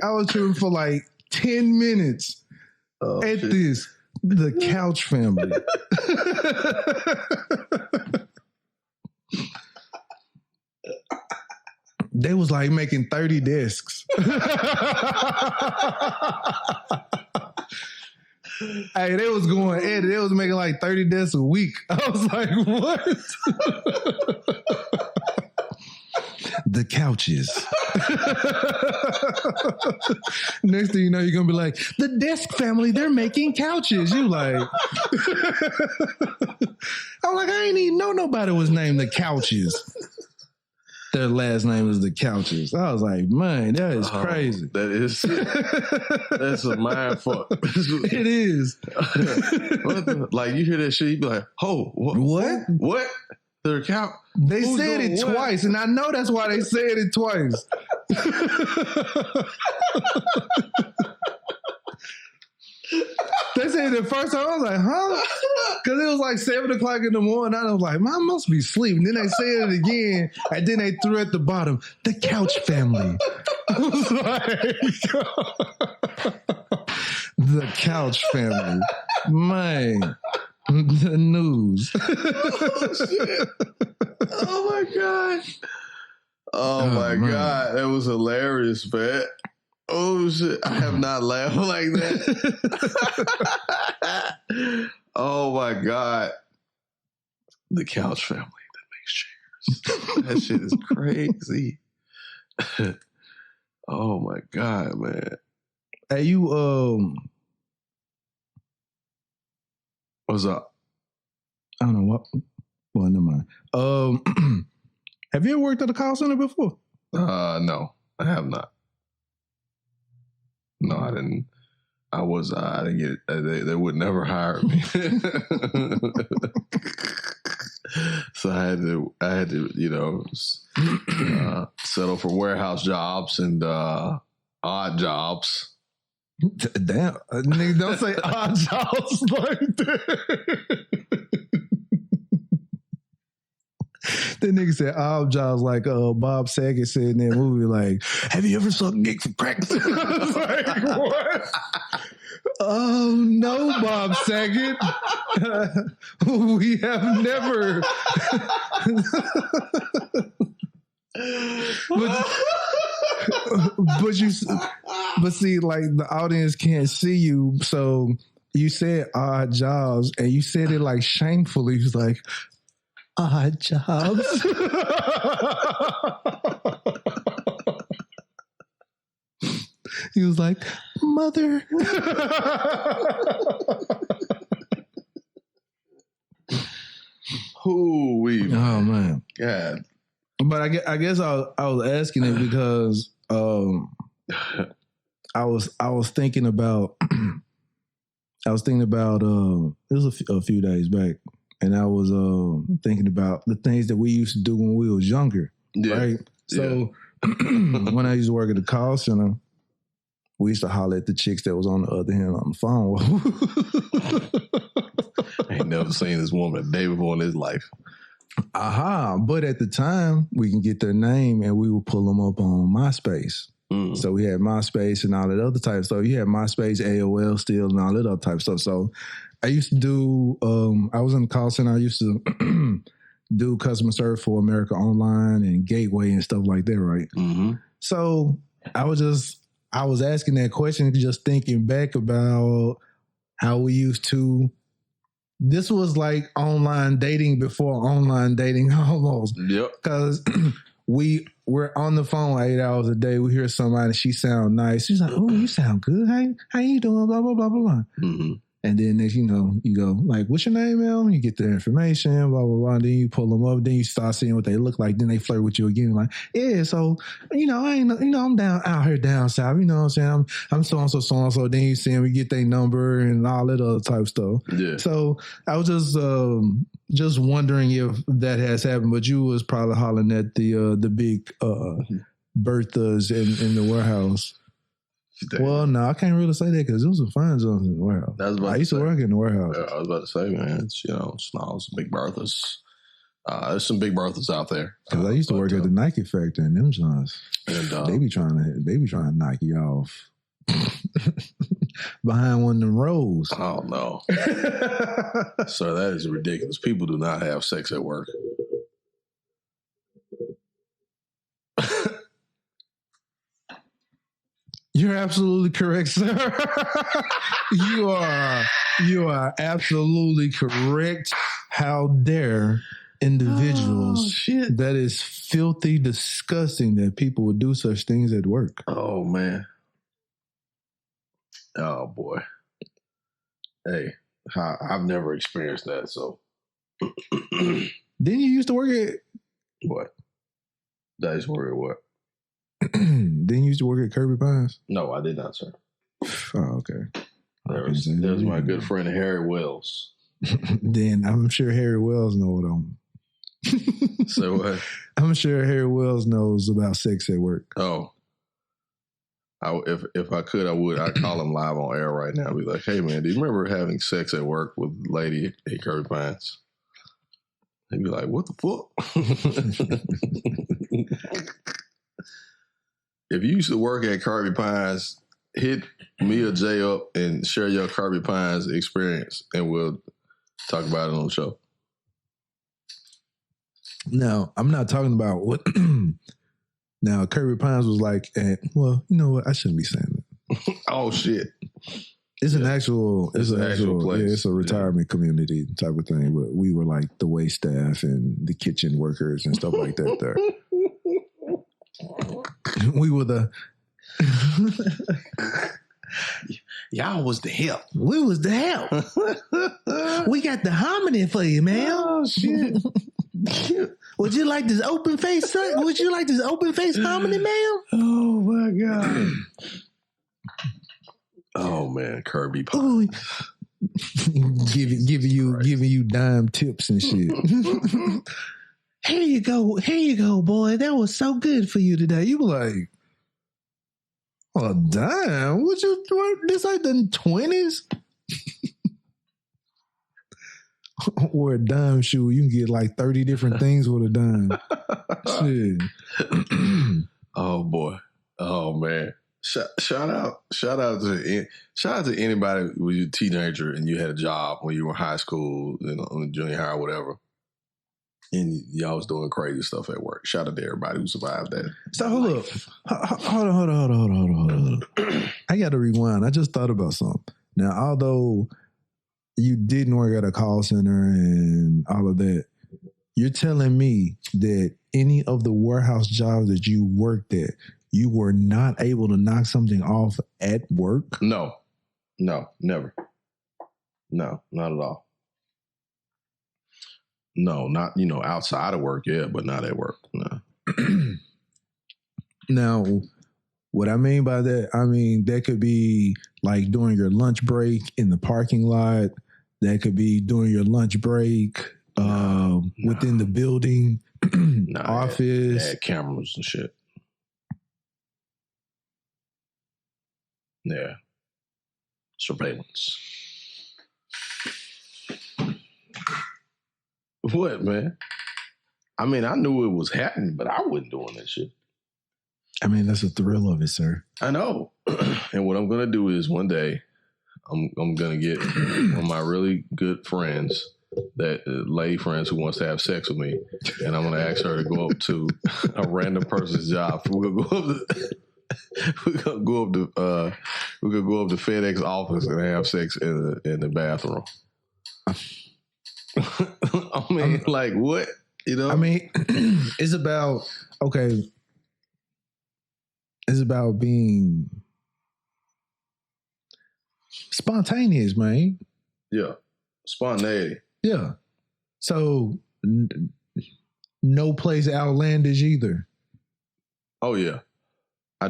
10 minutes at shit. This. The couch family. They was like making 30 desks. Hey, they was going at it. They was making like 30 desks a week. I was like, what? The Couches. Next thing you know, you're going to be like, the desk family, they're making couches. You like. I'm like, I ain't even know nobody was named the Couches. Their last name is the Couches. I was like, man, that is crazy. That's a mind fuck. It is. Like you hear that shit, you be like, oh, what? What? Their couch? They said it twice, and I know that's why they said it twice. They said the first time I was like, huh? Because it was like 7 o'clock in the morning. I was like, I must be sleeping. Then they said it again, and then they threw at the bottom, the Couch family. I was like, the Couch family. Man, the news. Oh, shit. Oh, my God. Oh, my God. That was hilarious, man. Oh, shit. I have not laughed like that. Oh, my God. The Couch family that makes chairs. That shit is crazy. Oh, my God, man. Hey, you, what's up? I don't know what. Well, never mind. Have you ever worked at a call center before? No, I have not. No, I didn't. I didn't get it. They would never hire me. So I had to, settle for warehouse jobs and odd jobs. Damn, nigga, don't say odd jobs like that. That nigga said odd jobs like Bob Saget said in that movie, like, have you ever sucked dick for practice? I was like, what? Oh, no, Bob Saget. We have never. but see, like, the audience can't see you, so you said odd jobs, and you said it like shamefully. He was like, odd jobs. He was like, mother. Oh man, God. But I guess I was asking it because I was thinking about it was a few days back, and I was thinking about the things that we used to do when we was younger, right? So when I used to work at the call center, we used to holler at the chicks that was on the other hand on the phone. I ain't never seen this woman a day before in his life. But at the time, we can get their name and we would pull them up on MySpace. Mm. So we had MySpace and all that other type of stuff. You had MySpace, AOL still, and all that other type of stuff. So I used to do, I was in the call center. I used to do customer service for America Online and Gateway and stuff like that, right? Mm-hmm. So I was asking that question, just thinking back about how we used to. This was like online dating before online dating almost. Yep. Because we're on the phone 8 hours a day. We hear somebody, she sound nice. She's like, oh, you sound good. How you doing? Blah, blah, blah, blah, blah. Mm-hmm. And then next, you go, like, what's your name, Mel? You get their information, blah, blah, blah. Then you pull them up. Then you start seeing what they look like. Then they flirt with you again. Like, yeah, so, I'm down out here down south. You know what I'm saying? I'm so-and-so, so-and-so. Then you see them, you get their number and all that other type of stuff. Yeah. So I was just wondering if that has happened, but you was probably hollering at the big Berthas in the warehouse. Damn. Well, no, I can't really say that because it was some fine zones in the warehouse. I used to work in the warehouse. Yeah, I was about to say, man, it's, some big Berthas. There's some big Berthas out there. Because I used to work at the Nike factory in them joints. And they be trying to knock you off behind one of them rows. Oh no, sir, that is ridiculous. People do not have sex at work. You're absolutely correct, sir. You are absolutely correct. How dare individuals? Shit. That is filthy, disgusting that people would do such things at work. Oh, man. Oh, boy. Hey, I've never experienced that, so. Didn't you used to work at? What? Did I used to work at what? Didn't you used to work at Kirby Pines? No, I did not, sir. Oh, okay. There's my good friend Harry Wells. Then I'm sure Harry Wells knows them. So what? I'm sure Harry Wells knows about sex at work. Oh. If I could, I'd call him live on air right now. I'd be like, hey man, do you remember having sex at work with a lady at Kirby Pines? He'd be like, what the fuck? If you used to work at Kirby Pines, hit me or Jay up and share your Kirby Pines experience, and we'll talk about it on the show. Now, I'm not talking about what. Now, Kirby Pines was like, well, you know what? I shouldn't be saying that. Oh shit! It's an actual place. Yeah, it's a retirement community type of thing. But we were like the wait staff and the kitchen workers and stuff like that there. We were the y'all was the help. We was the help. We got the hominy for you, man. Oh shit! Would you like this open face, son? Would you like this open face hominy, ma'am? Oh my god! Oh man, Kirby Pines. giving you dime tips and shit. Here you go, boy. That was so good for you today. You were like, oh damn, what this like the 20s? Or a dime shoe, you can get like 30 different things with a dime. Shit. Oh boy. Oh man. Shout out to anybody when you're a teenager and you had a job when you were in high school, on junior high or whatever, and y'all was doing crazy stuff at work. Shout out to everybody who survived that. So hold on. I got to rewind. I just thought about something. Now, although you didn't work at a call center and all of that, you're telling me that any of the warehouse jobs that you worked at, you were not able to knock something off at work? No, never. No, not at all. No, not, outside of work, yeah, but not at work. No. Now, what I mean by that, that could be like during your lunch break in the parking lot. That could be during your lunch break within the building, office. Had cameras and shit. Yeah. Surveillance. What, man? I knew it was happening, but I wasn't doing that shit. That's the thrill of it, sir. I know. And what I'm going to do is one day, I'm going to get one of my really good friends, that lady friends who wants to have sex with me, and I'm going to ask her to go up to a random person's job. We're going to go up to FedEx office and have sex in the bathroom. Like what? It's about It's about being spontaneous, man. Yeah, spontaneity. Yeah. So no place outlandish either. Oh yeah, I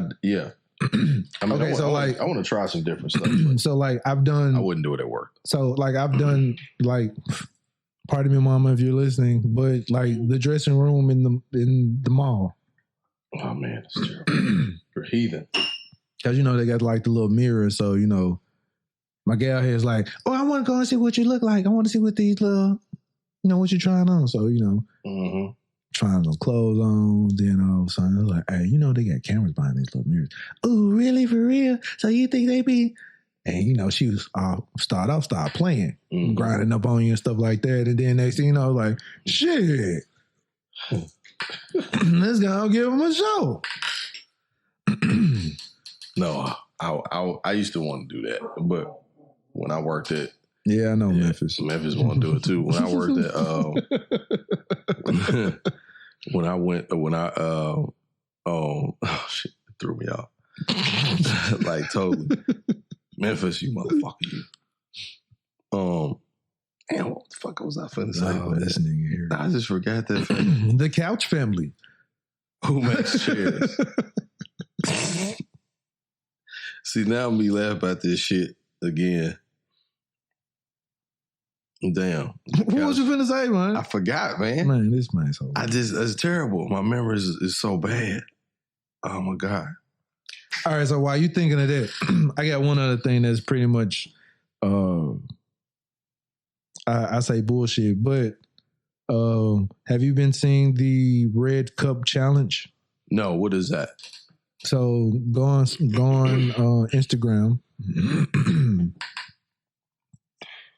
want to try some different stuff. So I've done. I wouldn't do it at work. So I've done pardon me, mama, if you're listening, but the dressing room in the mall. Oh man, that's terrible. You're heathen. Because they got the little mirror, so my gal here is like, oh, I want to go and see what you look like. I want to see what these little, what you're trying on. So trying those clothes on. Then all of a sudden, I was like, hey, they got cameras behind these little mirrors. Oh, really? For real? So you think they be? And she was start playing, grinding up on you and stuff like that. And then next thing you know, I was like, shit. Let's go give him a show. No, I used to want to do that, but when I worked at Memphis want to do it too. When I worked at oh shit, it threw me off. Totally. Memphis, you motherfucker, you. Damn, what the fuck was I finna say? Oh, this nigga here. I just forgot that family. The Couch family. Who makes chairs? See, now me laugh about this shit again. Damn. What was you finna say, man? I forgot, man. Man, this man's so it's terrible. My memory is so bad. Oh my God. All right, so while you thinking of that, I got one other thing that's pretty much, I say bullshit, but have you been seeing the Red Cup Challenge? No, what is that? So go on Instagram,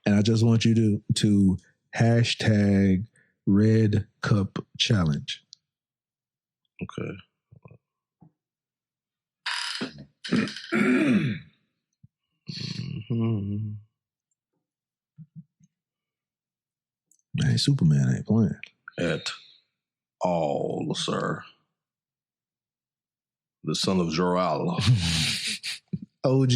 and I just want you to hashtag Red Cup Challenge. Okay. Man, Superman ain't playing at all, sir. The son of Jor-El. OG.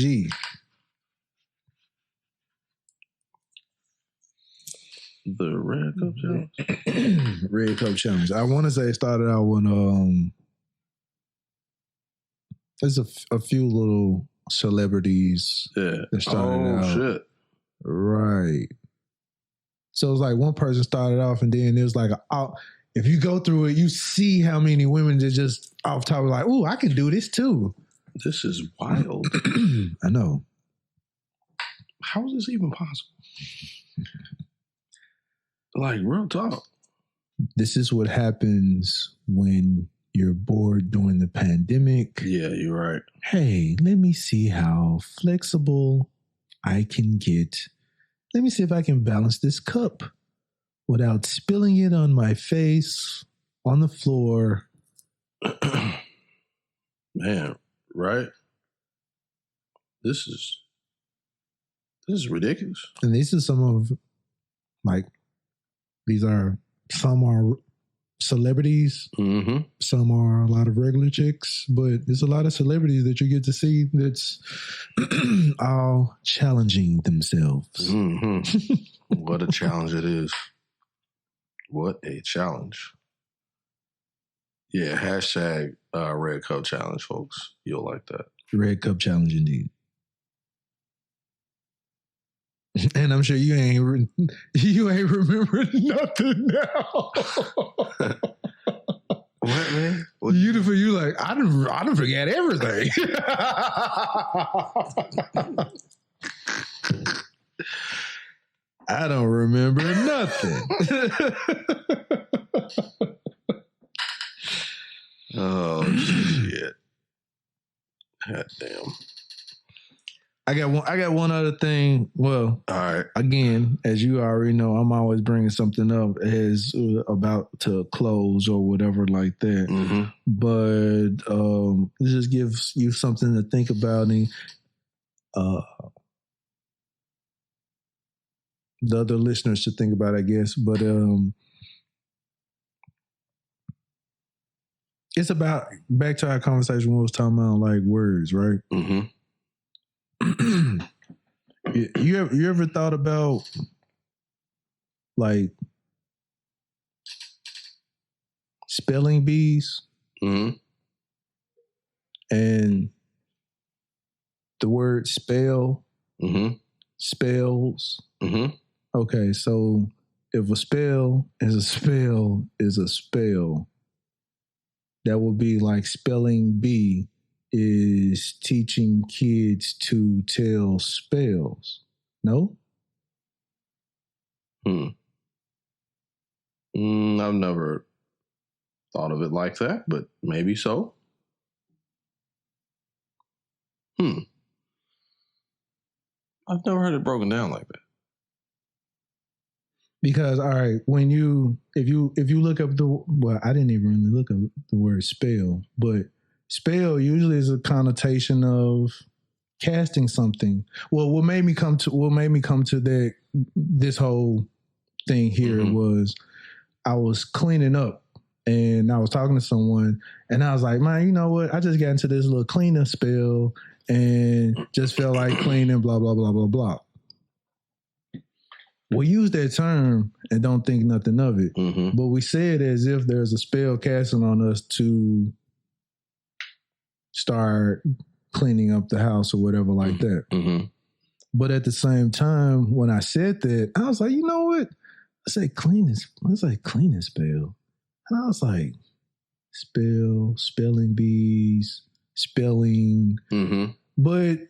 The Red Cup Challenge. Red Cup Challenge. I want to say it started out when there's a few little celebrities that started out. Shit. Right. So it's like one person started off, and then there's like if you go through it, you see how many women that just off top are like, "Ooh, I can do this too." This is wild. I know. How is this even possible? Like, real talk. This is what happens when you're bored during the pandemic. Yeah, you're right. Hey, let me see how flexible I can get. Let me see if I can balance this cup without spilling it on my face, on the floor. Man, right? This is ridiculous. And these are some of, some are celebrities, some are a lot of regular chicks, but there's a lot of celebrities that you get to see that's all challenging themselves. What a challenge it is. What a challenge. Yeah, hashtag Red Cup Challenge, folks. You'll like that. Red Cup Challenge indeed. And I'm sure you ain't remembering nothing now. What, man? What? You like, I didn't forget everything. I don't remember nothing. Oh shit. God damn. I got one other thing. Well, all right. Again, as you already know, I'm always bringing something up as about to close or whatever like that. But this just gives you something to think about. And the other listeners should think about, I guess. But it's about, back to our conversation when we was talking about like words, right? You ever thought about like spelling bees and the word spell spells? Okay, so if a spell is a spell is a spell, that would be like spelling bee is teaching kids to tell spells. No? I've never thought of it like that, but maybe so. I've never heard it broken down like that. Because, all right, if you look up I didn't even really look up the word spell, but spell usually is a connotation of casting something. Well, what made me come to that this whole thing here was I was cleaning up and I was talking to someone and I was like, man, you know what? I just got into this little cleaner spell and just felt like cleaning, blah, blah, blah, blah, blah. We use that term and don't think nothing of it, but we say it as if there's a spell casting on us to start cleaning up the house or whatever like that. But at the same time, when I said that, I was like, you know what? I said cleaning spell. And I was like, spelling bees, spelling, but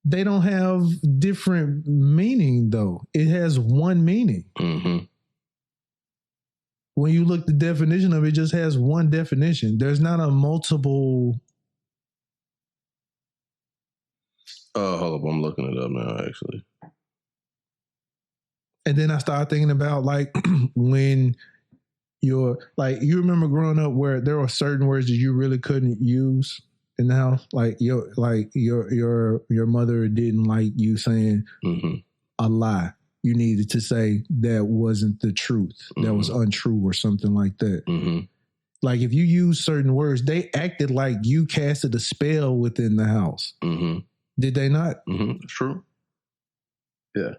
they don't have different meaning though. It has one meaning. When you look the definition of it, just has one definition. There's not a multiple. Hold up, I'm looking it up now, actually. And then I started thinking about like when you remember growing up where there were certain words that you really couldn't use in the house, like your mother didn't like you saying a lie. You needed to say that wasn't the truth, that was untrue or something like that. Like if you use certain words, they acted like you casted a spell within the house. Did they not? True. Yeah.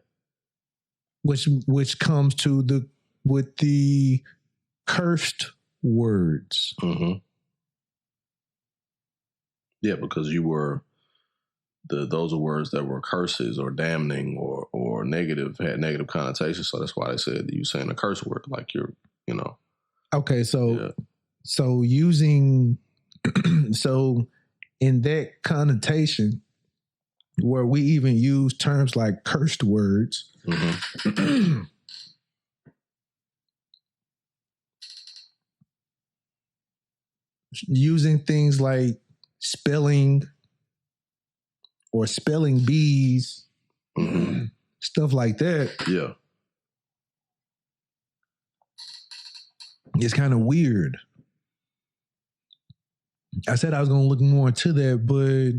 Which comes to the cursed words. Yeah, because you were those are words that were curses or damning or negative, had negative connotations. So that's why they said that you saying a curse word, like you're, Okay, so using so in that connotation where we even use terms like cursed words, using things like spelling or spelling bees, stuff like that. Yeah. It's kind of weird. I said I was going to look more into that, but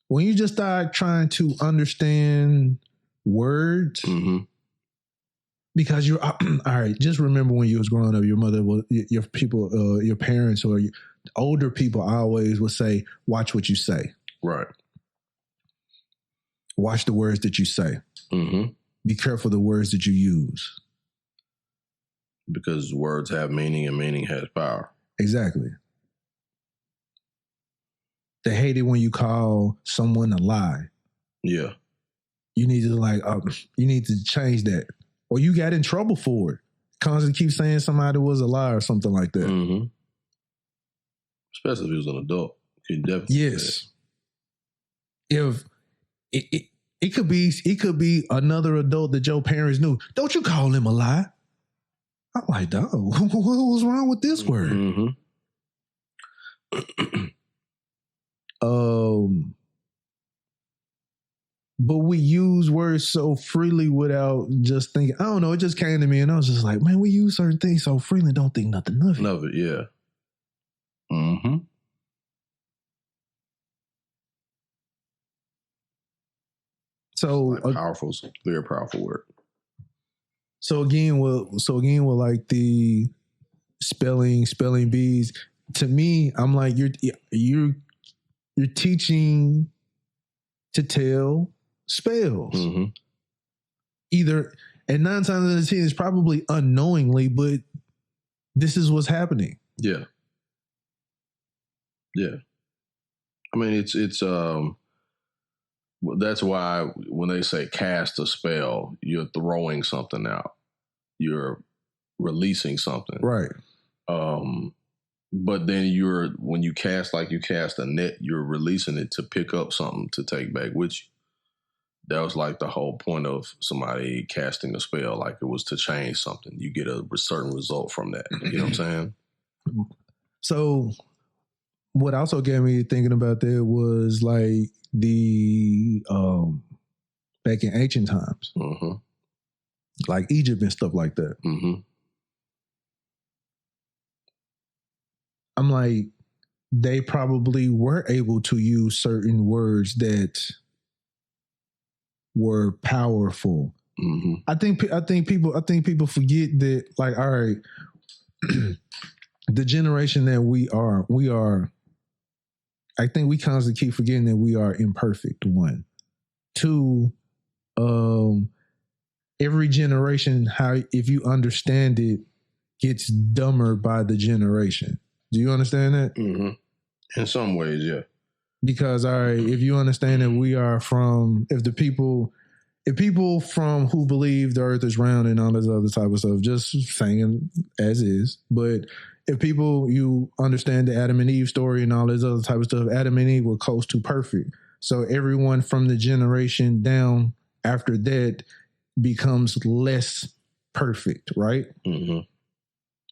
when you just start trying to understand words, because you're all right. Just remember when you was growing up, your mother, your parents, or older people always would say, "Watch what you say." Right. Watch the words that you say. Be careful the words that you use, because words have meaning and meaning has power. Exactly. They hate it when you call someone a lie. Yeah. You need to you need to change that. Or you got in trouble for it. Constantly keep saying somebody was a lie or something like that. Especially if he was an adult. You definitely yes. If it could be another adult that your parents knew. Don't you call him a lie? I'm like, dog, what was wrong with this word? But we use words so freely without just thinking. I don't know. It just came to me, and I was just like, man, we use certain things so freely, don't think nothing of it. Love it, yeah. So powerful, very powerful word. So again, with like the spelling bees. To me, I'm like you're teaching to tell spells. Either, and 9 times out of 10 it's probably unknowingly, but this is what's happening. Yeah. Yeah. I mean, it's that's why when they say cast a spell, you're throwing something out. You're releasing something. Right. But then when you cast like you cast a net, you're releasing it to pick up something to take back, which that was like the whole point of somebody casting a spell, like it was to change something. You get a certain result from that. You know what I'm saying? So what also got me thinking about that was like the back in ancient times, like Egypt and stuff like that. I'm like, they probably were able to use certain words that were powerful. I think people forget that, like, all right, the generation that we are, I think we constantly keep forgetting that we are imperfect. 1, 2, every generation, if you understand it, gets dumber by the generation. Do you understand that? In some ways, yeah. Because, all right, if you understand that we are if if people from who believe the earth is round and all this other type of stuff, just saying as is, but if people, you understand the Adam and Eve story and all this other type of stuff, Adam and Eve were close to perfect. So everyone from the generation down after that becomes less perfect, right? Mm-hmm.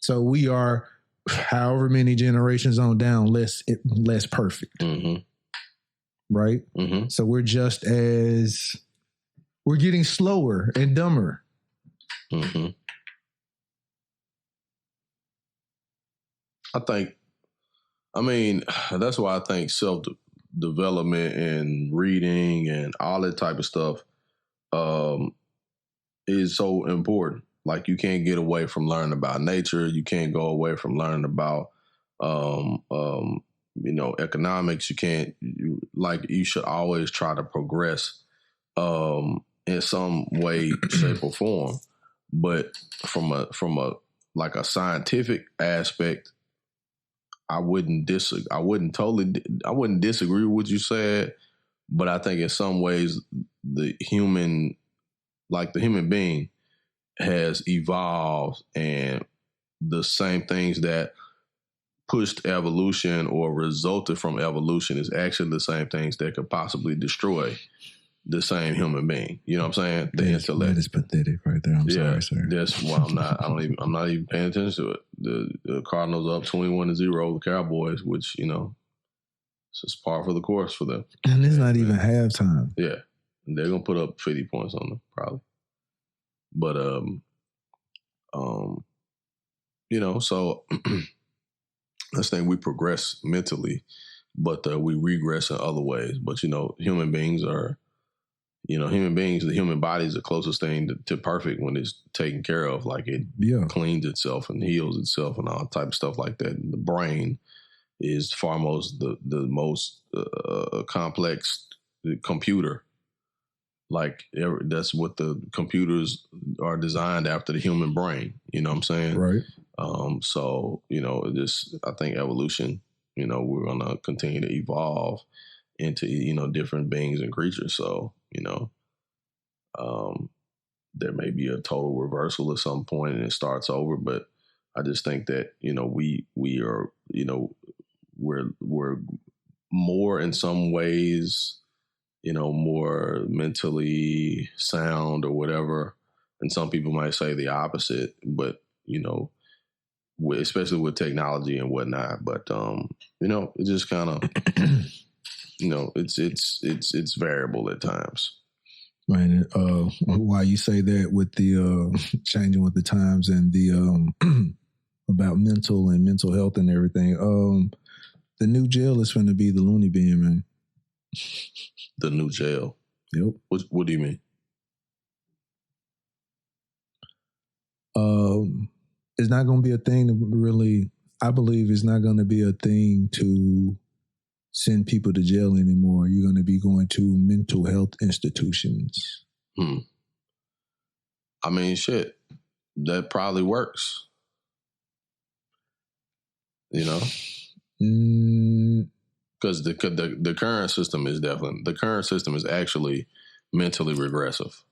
So we are, however many generations on down, less perfect, Mm-hmm. right? Mm-hmm. So we're getting slower and dumber. Mm-hmm. That's why I think self-development and reading and all that type of stuff is so important. Like, you can't get away from learning about nature. You can't go away from learning about, economics. You should always try to progress in some way, shape, or form. But from a scientific aspect, I wouldn't disagree with what you said, but I think in some ways the human being has evolved, and the same things that pushed evolution or resulted from evolution is actually the same things that could possibly destroy the same human being. You know what I'm saying? The intellect. That is pathetic right there. I'm sorry, sir. That's why I'm not even paying attention to it. The Cardinals up 21-0 over the Cowboys, which, it's just par for the course for them. And it's not even halftime. Yeah. And they're gonna put up 50 points on them, probably. But so let's think we progress mentally, but we regress in other ways. But human beings, the human body is the closest thing to perfect when it's taken care of. Like, it cleans itself and heals itself and all type of stuff like that. And the brain is far most the most complex computer. Like, that's what the computers are designed after, the human brain. You know what I'm saying? Right. So, I think evolution, we're going to continue to evolve into, different beings and creatures. So, there may be a total reversal at some point and it starts over. But I just think that, we are, we're more in some ways, more mentally sound or whatever. And some people might say the opposite, but, especially with technology and whatnot. But, it just kind of, it's variable at times. Man, why you say that with the changing with the times and the about mental health and everything. The new jail is going to be the loony bin, man. The new jail. Yep. What do you mean? It's not going to be a thing to really. I believe it's not going to be a thing to send people to jail anymore. You're going to be going to mental health institutions. I mean, shit, that probably works. Because the current system is actually mentally regressive.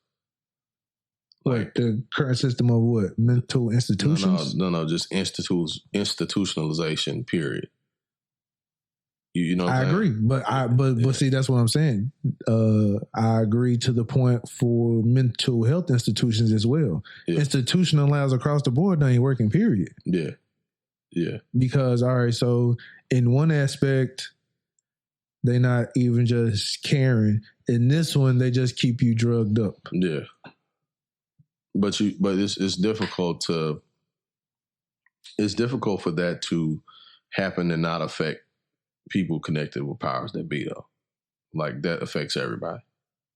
Like the current system of what? Mental institutions? No, just institutionalization, period. You know what I agree, but see, that's what I'm saying. I agree to the point for mental health institutions as well. Yeah. Institutionalized across the board, they ain't working, period. Yeah. Yeah. Because, all right, so in one aspect, they're not even just caring. In this one, they just keep you drugged up. Yeah. But it's difficult for that to happen and not affect people connected with powers that be, though. Like, that affects everybody.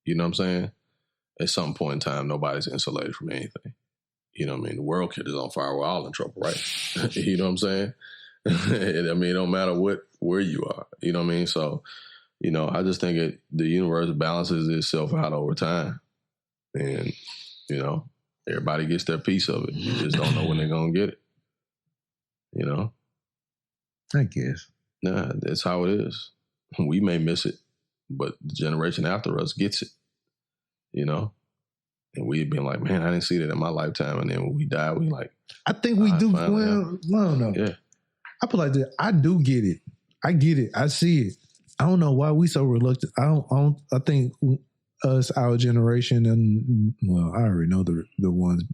You know what I'm saying? At some point in time, nobody's insulated from anything. You know what I mean? The world kid is on fire. We're all in trouble, right? You know what I'm saying? I mean, it don't matter where you are. You know what I mean? So, I just think the universe balances itself out over time. And, everybody gets their piece of it. You just don't know when they're going to get it. I guess. Nah, that's how it is. We may miss it, but the generation after us gets it. And we had been like, man, I didn't see that in my lifetime. And then when we died, we like, I think we do. finally, Well, I don't know. yeah. I put like this. I do get it. I get it. I see it. I don't know why we so reluctant. I think us, our generation, and well, I already know the ones,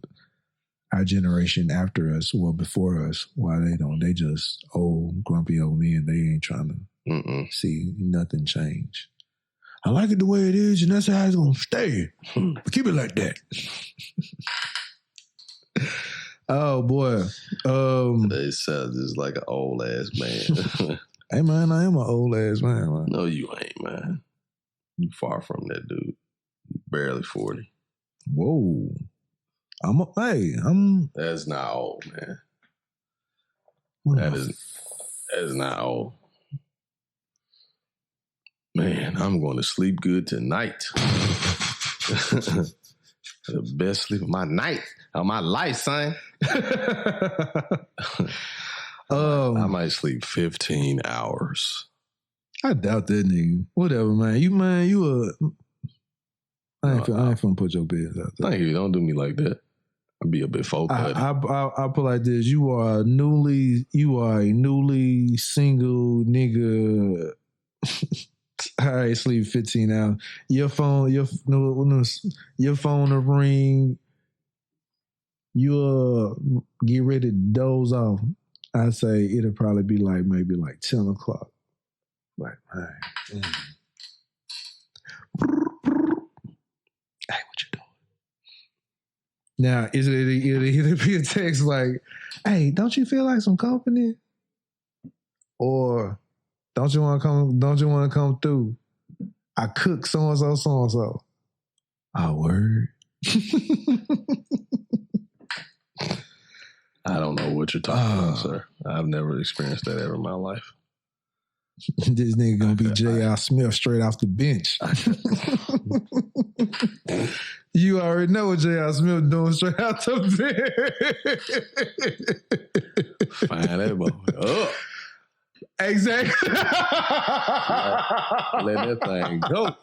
our generation after us, well, before us, why they don't. They just old, grumpy old men. They ain't trying to see nothing change. I like it the way it is, and that's how it's gonna stay. Keep it like that. Oh boy, they sound just like an old ass man. Hey man, I am an old ass man. No, you ain't, man. You far from that dude. Barely 40. Whoa, That's not old, man. What That is not old. Man, I'm going to sleep good tonight. The best sleep of my night, of my life, son. I might sleep 15 hours. I doubt that nigga. Whatever, man. I ain't finna put your business out there. Thank you. Don't do me like that. I'll be a bit focused. I put like this. You are a newly single nigga. All right, sleep 15 hours. Your phone will ring. You'll get ready to doze off. I say it'll probably be like maybe like 10 o'clock. Like, hey, what you doing? Now, it'll either be a text like, hey, don't you feel like some company? Or don't you want to come through? I cook so and so. Oh, word. I don't know what you're talking about, sir. I've never experienced that ever in my life. This nigga gonna be J.R. Smith straight off the bench. You already know what J.R. Smith doing straight off the bench. Fine that boy up. Exactly. Let that thing go.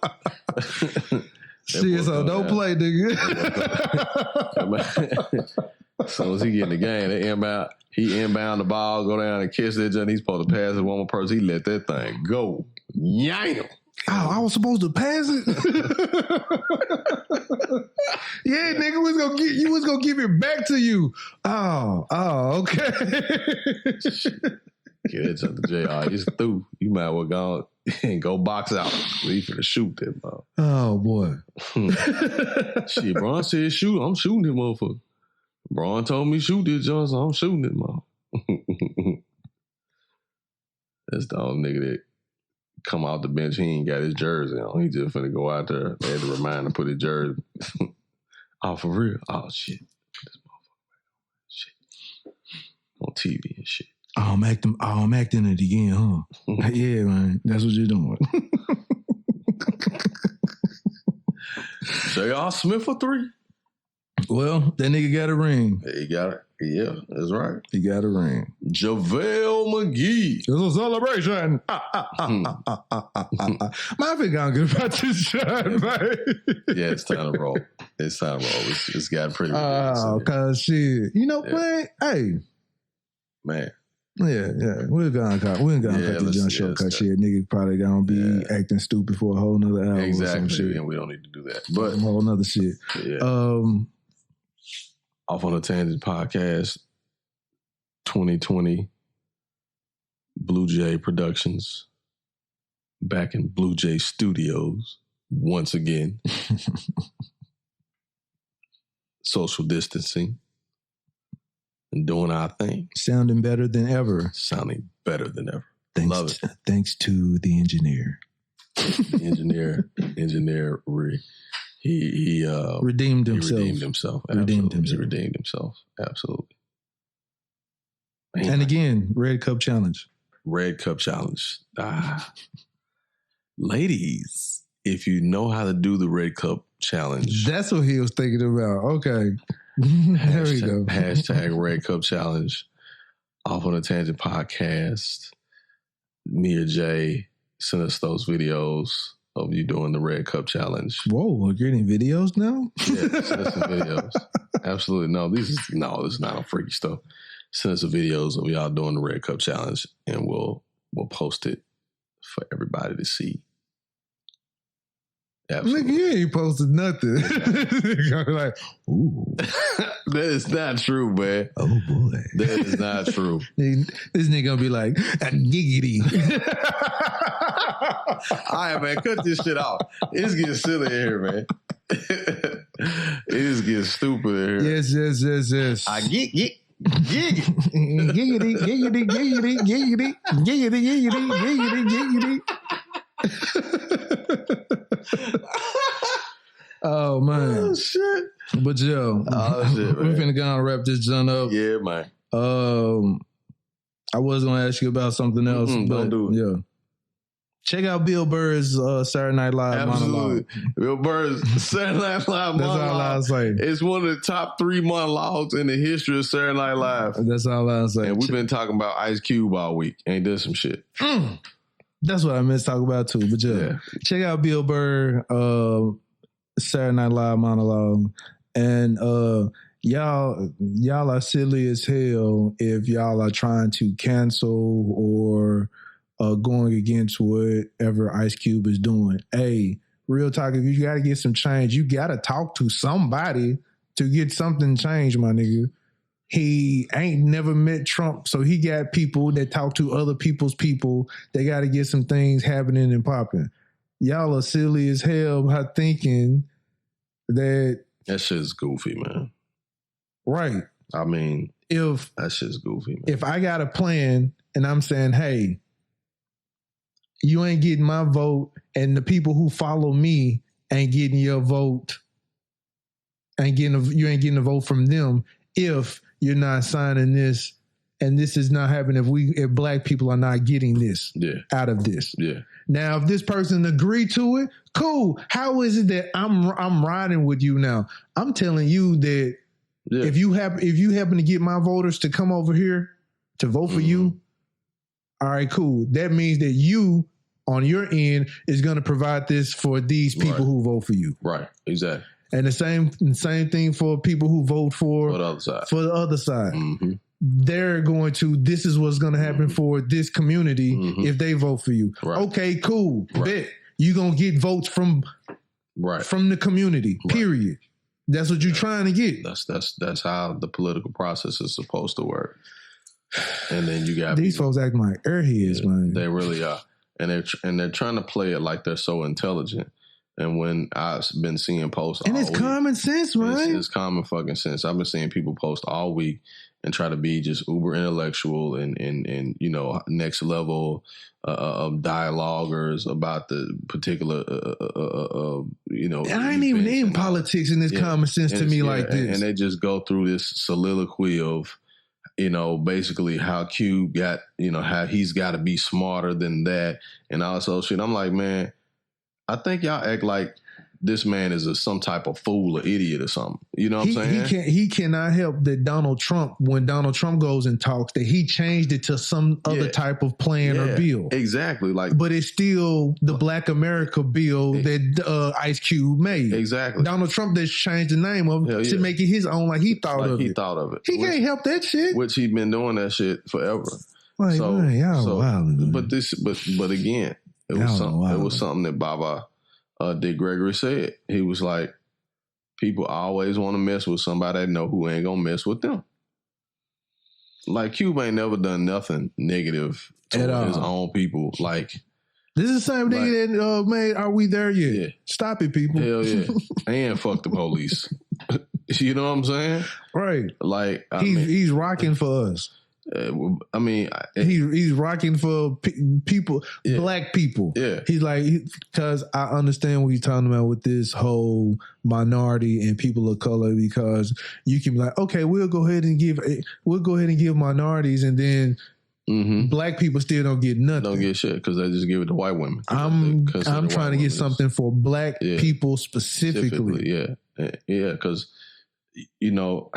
Shit, so don't play, nigga. As soon as he get in the game, he inbound the ball, go down and kiss it, and he's supposed to pass it one more person. He let that thing go. Yam. Oh, I was supposed to pass it? Yeah, nigga, you was gonna give it back to you. Oh, okay. Get it to the JR. He's through. You might well go and go box out. We finna shoot that ball. Oh boy. Shit, Braun said shoot. I'm shooting that motherfucker. Braun told me shoot this Johnson. I'm shooting it, motherfucker. That's the old nigga that come out the bench. He ain't got his jersey on. He just finna go out there. They had to remind him to put his jersey. Oh, for real? Oh shit. Put this motherfucker back on. Shit. On TV and shit. I'm acting it again, huh? Yeah, man. That's what you're doing. J.R. Smith for 3. Well, that nigga got a ring. He got it. Yeah, that's right. He got a ring. JaVale McGee. It's a celebration. My think I'm good about this shot, man. Yeah, it's time to roll. It's got pretty ridiculous. Oh, cause shit. You know, man, hey. Man. Yeah. We're gonna cut the jump short cause shit. Nigga probably gonna be acting stupid for a whole nother hour. Exactly. Or some shit. And we don't need to do that. But a whole nother shit. Yeah. Off on a Tangent podcast, 2020, Blue Jay Productions, back in Blue Jay Studios once again. Social distancing and doing our thing. Sounding better than ever. Thanks to the engineer. Engineer He redeemed himself. He redeemed himself. Absolutely. Man, and again, Red Cup Challenge. Ladies, if you know how to do the Red Cup Challenge. That's what he was thinking about. Okay. There we go. Hashtag Red Cup Challenge. Off on a Tangent podcast. Me or Jay sent us those videos of you doing the Red Cup Challenge. Whoa, we're getting videos now? Yeah, send us some videos. Absolutely. No, this is not on freaky stuff. Send us some videos of y'all doing the Red Cup Challenge, and we'll post it for everybody to see. Absolutely. Nigga, you ain't posted nothing. Like, ooh. That is not true, man. Oh boy. That is not true. This nigga gonna be like, giggity. All right, man, cut this shit off. It's getting silly in here, man. It is getting stupid in here. Yes. I giggity. Giggity, giggity, giggity, giggity, giggity, giggity, giggity. Oh man. Oh shit. But yo, we're finna go and wrap this joint up. Yeah, man. I was gonna ask you about something else. But don't do it. Yeah. Check out Bill Burr's Saturday Night Live monologue. Bill Burr's Saturday Night Live That's monologue. all I'll say. It's one of the top 3 monologues in the history of Saturday Night Live. That's all I'll say. And we've been talking about Ice Cube all week. Ain't done some shit. That's what I meant to talk about too. But yeah. Check out Bill Burr Saturday Night Live monologue. And y'all are silly as hell if y'all are trying to cancel or going against whatever Ice Cube is doing. Hey, real talk, if you got to get some change, you got to talk to somebody to get something changed, my nigga. He ain't never met Trump, so he got people that talk to other people's people. They got to get some things happening and popping. Y'all are silly as hell by thinking that shit's goofy, man. Right. I mean, if that shit's goofy, man. If I got a plan and I'm saying, hey, you ain't getting my vote, and the people who follow me ain't getting your vote, you ain't getting a vote from them if you're not signing this, and this is not happening if black people are not getting this out of this. Yeah. Now, if this person agree to it, cool. How is it that I'm riding with you now? I'm telling you that if you happen to get my voters to come over here to vote for you, all right, cool. That means that you, on your end, is going to provide this for these people who vote for you. Right. Exactly. And the same thing for people who vote for the other side. For the other side. Mm-hmm. They're going to, this is what's going to happen for this community if they vote for you. Right. Okay, cool. Bet you're going to get votes from the community, period. That's what you're trying to get. That's how the political process is supposed to work. And then you got these folks acting like airheads, man. They really are. And they're trying to play it like they're so intelligent. And when I've been seeing posts and it's common sense, right? It's common fucking sense. I've been seeing people post all week and try to be just uber intellectual and you know, next level of dialoguers about the particular you know. I ain't even in politics, and it's common sense to me like this. And they just go through this soliloquy of, you know, basically how Cube got, you know, how he's got to be smarter than that and all this shit. I'm like, man, I think y'all act like this man is some type of fool or idiot or something. You know what I'm saying? He cannot help that Donald Trump, when Donald Trump goes and talks, that he changed it to some other type of plan or bill. Exactly. But it's still the Black America bill that Ice Cube made. Exactly. Donald Trump just changed the name of it to make it his own, like he thought of it. He can't help that shit. Which he's been doing that shit forever. Like, so, man, y'all wild. But again, it was something that Baba Dick Gregory said. He was like, people always want to mess with somebody they know who ain't gonna mess with them. Like, Cube ain't never done nothing negative to his own people. Like, this is the same nigga that made Are We There Yet? Yeah. Stop it, people. Hell yeah. And fuck the police. You know what I'm saying? Right. Like, he's rocking for us. I mean, he's rocking for people, black people. Yeah, he's like, because I understand what he's talking about with this whole minority and people of color. Because you can be like, okay, we'll go ahead and give minorities, and then black people still don't get nothing. Don't get shit because they just give it to white women. I'm trying to get something for black people specifically. Yeah, because you know,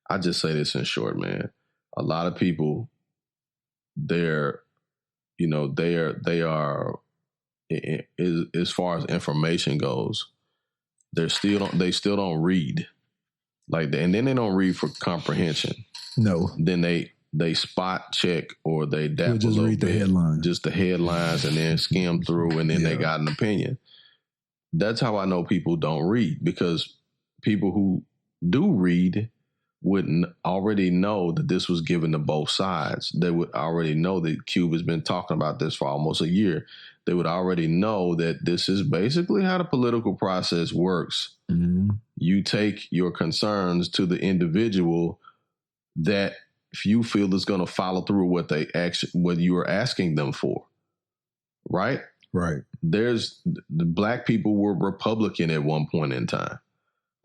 I just say this in short, man. A lot of people, they are as far as information goes, they still don't read. And then they don't read for comprehension. No. Then they spot check or they dap just a little read bit, the headlines. just the headlines, and then skim through, and then they got an opinion. That's how I know people don't read, because people who do read would already know that this was given to both sides. They would already know that Cube has been talking about this for almost a year. They would already know that this is basically how the political process works. Mm-hmm. You take your concerns to the individual that if you feel is going to follow through what you are asking them for, right? Right. The black people were Republican at one point in time.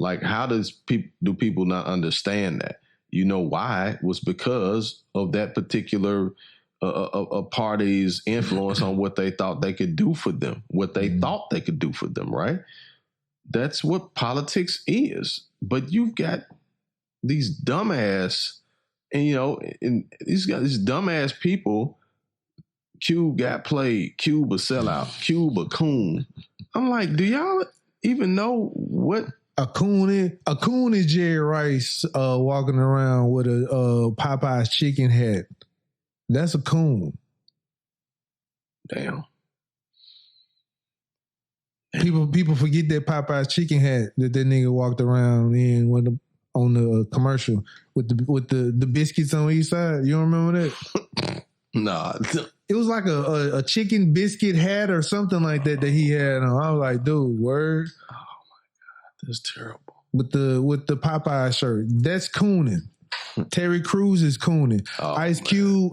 Like, how do people not understand that? You know why? It was because of that particular party's influence on what they thought they could do for them, what they thought they could do for them, right? That's what politics is. But you've got these dumbass, and these dumbass people. Cube got played. Cube a sellout. Cube a coon. I'm like, do y'all even know what a coon is? A coon is Jerry Rice walking around with a Popeye's chicken hat. That's a coon. Damn. People forget that Popeye's chicken hat that nigga walked around in on the commercial with the biscuits on each side. You don't remember that? Nah. It was like a chicken biscuit hat or something like that he had on. I was like, dude, word. Oh my God, that's terrible. With the Popeye shirt, that's cooning. Terry Crews is cooning. Oh, Ice Cube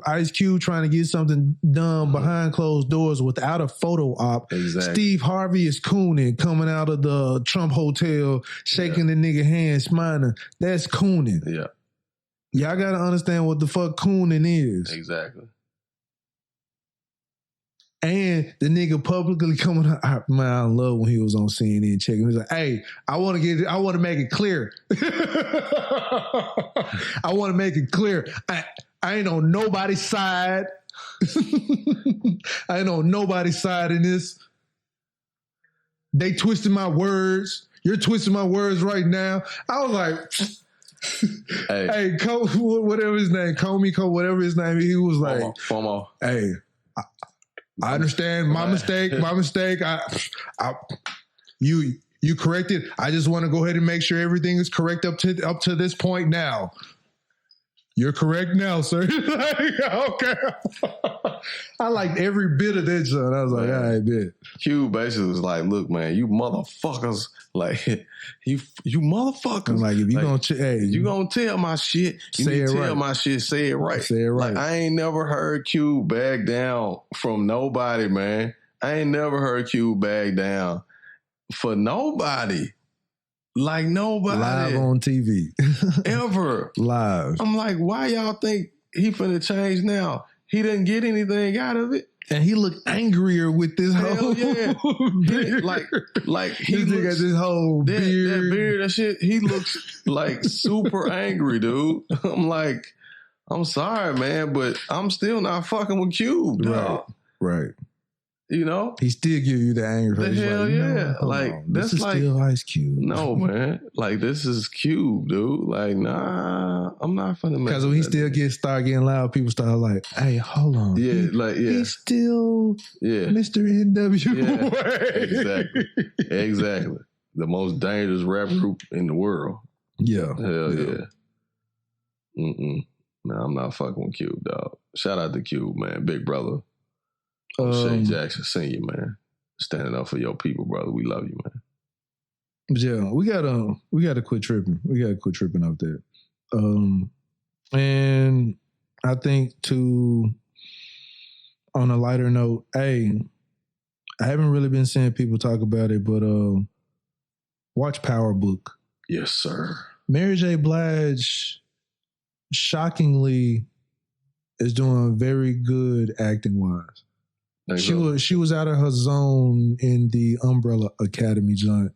trying to get something done behind closed doors without a photo op. Exactly. Steve Harvey is cooning, coming out of the Trump hotel, shaking the nigga hand, smiling. That's cooning. Yeah. Y'all gotta understand what the fuck cooning is. Exactly. And the nigga publicly coming out, man, I love when he was on CNN checking. He was like, hey, I want to make it clear. I want to make it clear. I ain't on nobody's side. I ain't on nobody's side in this. They twisted my words. You're twisting my words right now. I was like, hey, whatever his name, Comey, whatever his name, he was like, FOMO. Hey, I understand my mistake. You corrected. I just want to go ahead and make sure everything is correct up to this point now. You're correct now, sir. Okay. I liked every bit of that, son. I was like, all right, bet. Q basically was like, look, man, you motherfuckers, like, you motherfuckers. Like, if you gonna tell my shit, you need to tell my shit, say it right. Say it right. Like, I ain't never heard Q back down from nobody, man. I ain't never heard Q back down for nobody. Like, nobody. Live on TV. Ever. Live. I'm like, why y'all think he finna change now? He didn't get anything out of it. And he looked angrier with this whole beard. Like he got this whole beard. That beard, that shit, he looks like super angry, dude. I'm like, I'm sorry, man, but I'm still not fucking with Cube, dog. Right. You know? He still give you the anger. The hell like, yeah. Like, that's this is like still Ice Cube. No, man. Like, this is Cube, dude. Like, nah, I'm not finna make. Because when he still start getting loud, people start like, hey, hold on. Yeah, he's still Mr. NWA. Yeah, exactly. The most dangerous rap group in the world. Yeah. Hell yeah. Nah, I'm not fucking with Cube, dog. Shout out to Cube, man. Big brother. Shane Jackson Sr., man. Standing up for your people, brother. We love you, man. Yeah, we gotta quit tripping. We gotta quit tripping off that. And I think on a lighter note, I haven't really been seeing people talk about it, but watch Power Book. Yes, sir. Mary J. Blige, shockingly, is doing very good acting wise. She was out of her zone in the Umbrella Academy joint.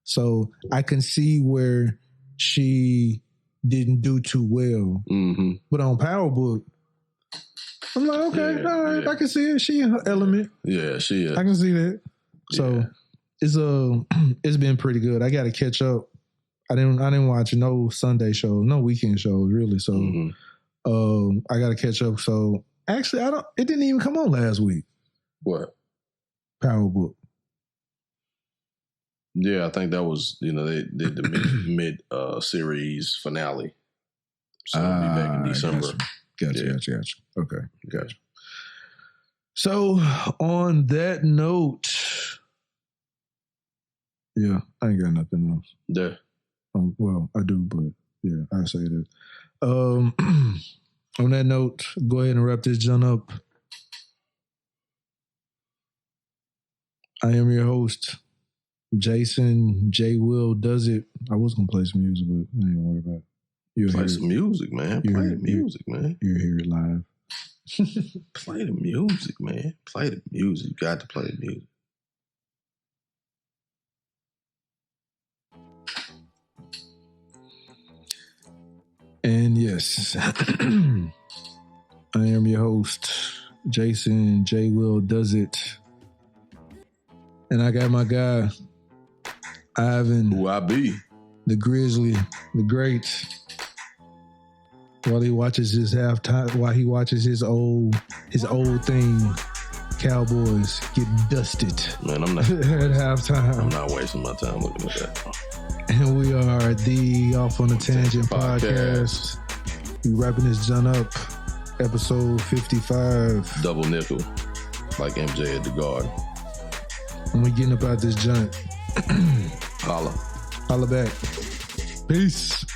So I can see where she didn't do too well. Mm-hmm. But on Power Book, I'm like, okay, all right, I can see it. She in her element. Yeah, she is. I can see that. So it's been pretty good. I got to catch up. I didn't watch no Sunday shows, no weekend shows really. So I got to catch up. So actually, it didn't even come on last week. What? Power Book. Yeah, I think that was, they did the mid series finale. So it'll be back in December. Gotcha. Okay, gotcha. So on that note, yeah, I ain't got nothing else. Yeah. Well, I do, but yeah, I say that. On that note, go ahead and wrap this joint up. I am your host, Jason JWILLDOES. I was gonna play some music, but I ain't gonna worry about it. Play some music, man. Play the music, man. You'll hear it live. Play the music, man. Play the music. You got to play the music. And yes, I am your host, Jason JWILLDOES. And I got my guy, Ivan. Who I be? The Grizzly, the Great. While he watches his old thing, Cowboys get dusted. Man, I'm not at halftime. I'm not wasting my time looking at that. And we are the Off on the Tangent podcast. We wrapping this joint up. Episode 55. Double nickel, like MJ at the Garden. And we getting up out this joint. Holla. Holla back. Peace.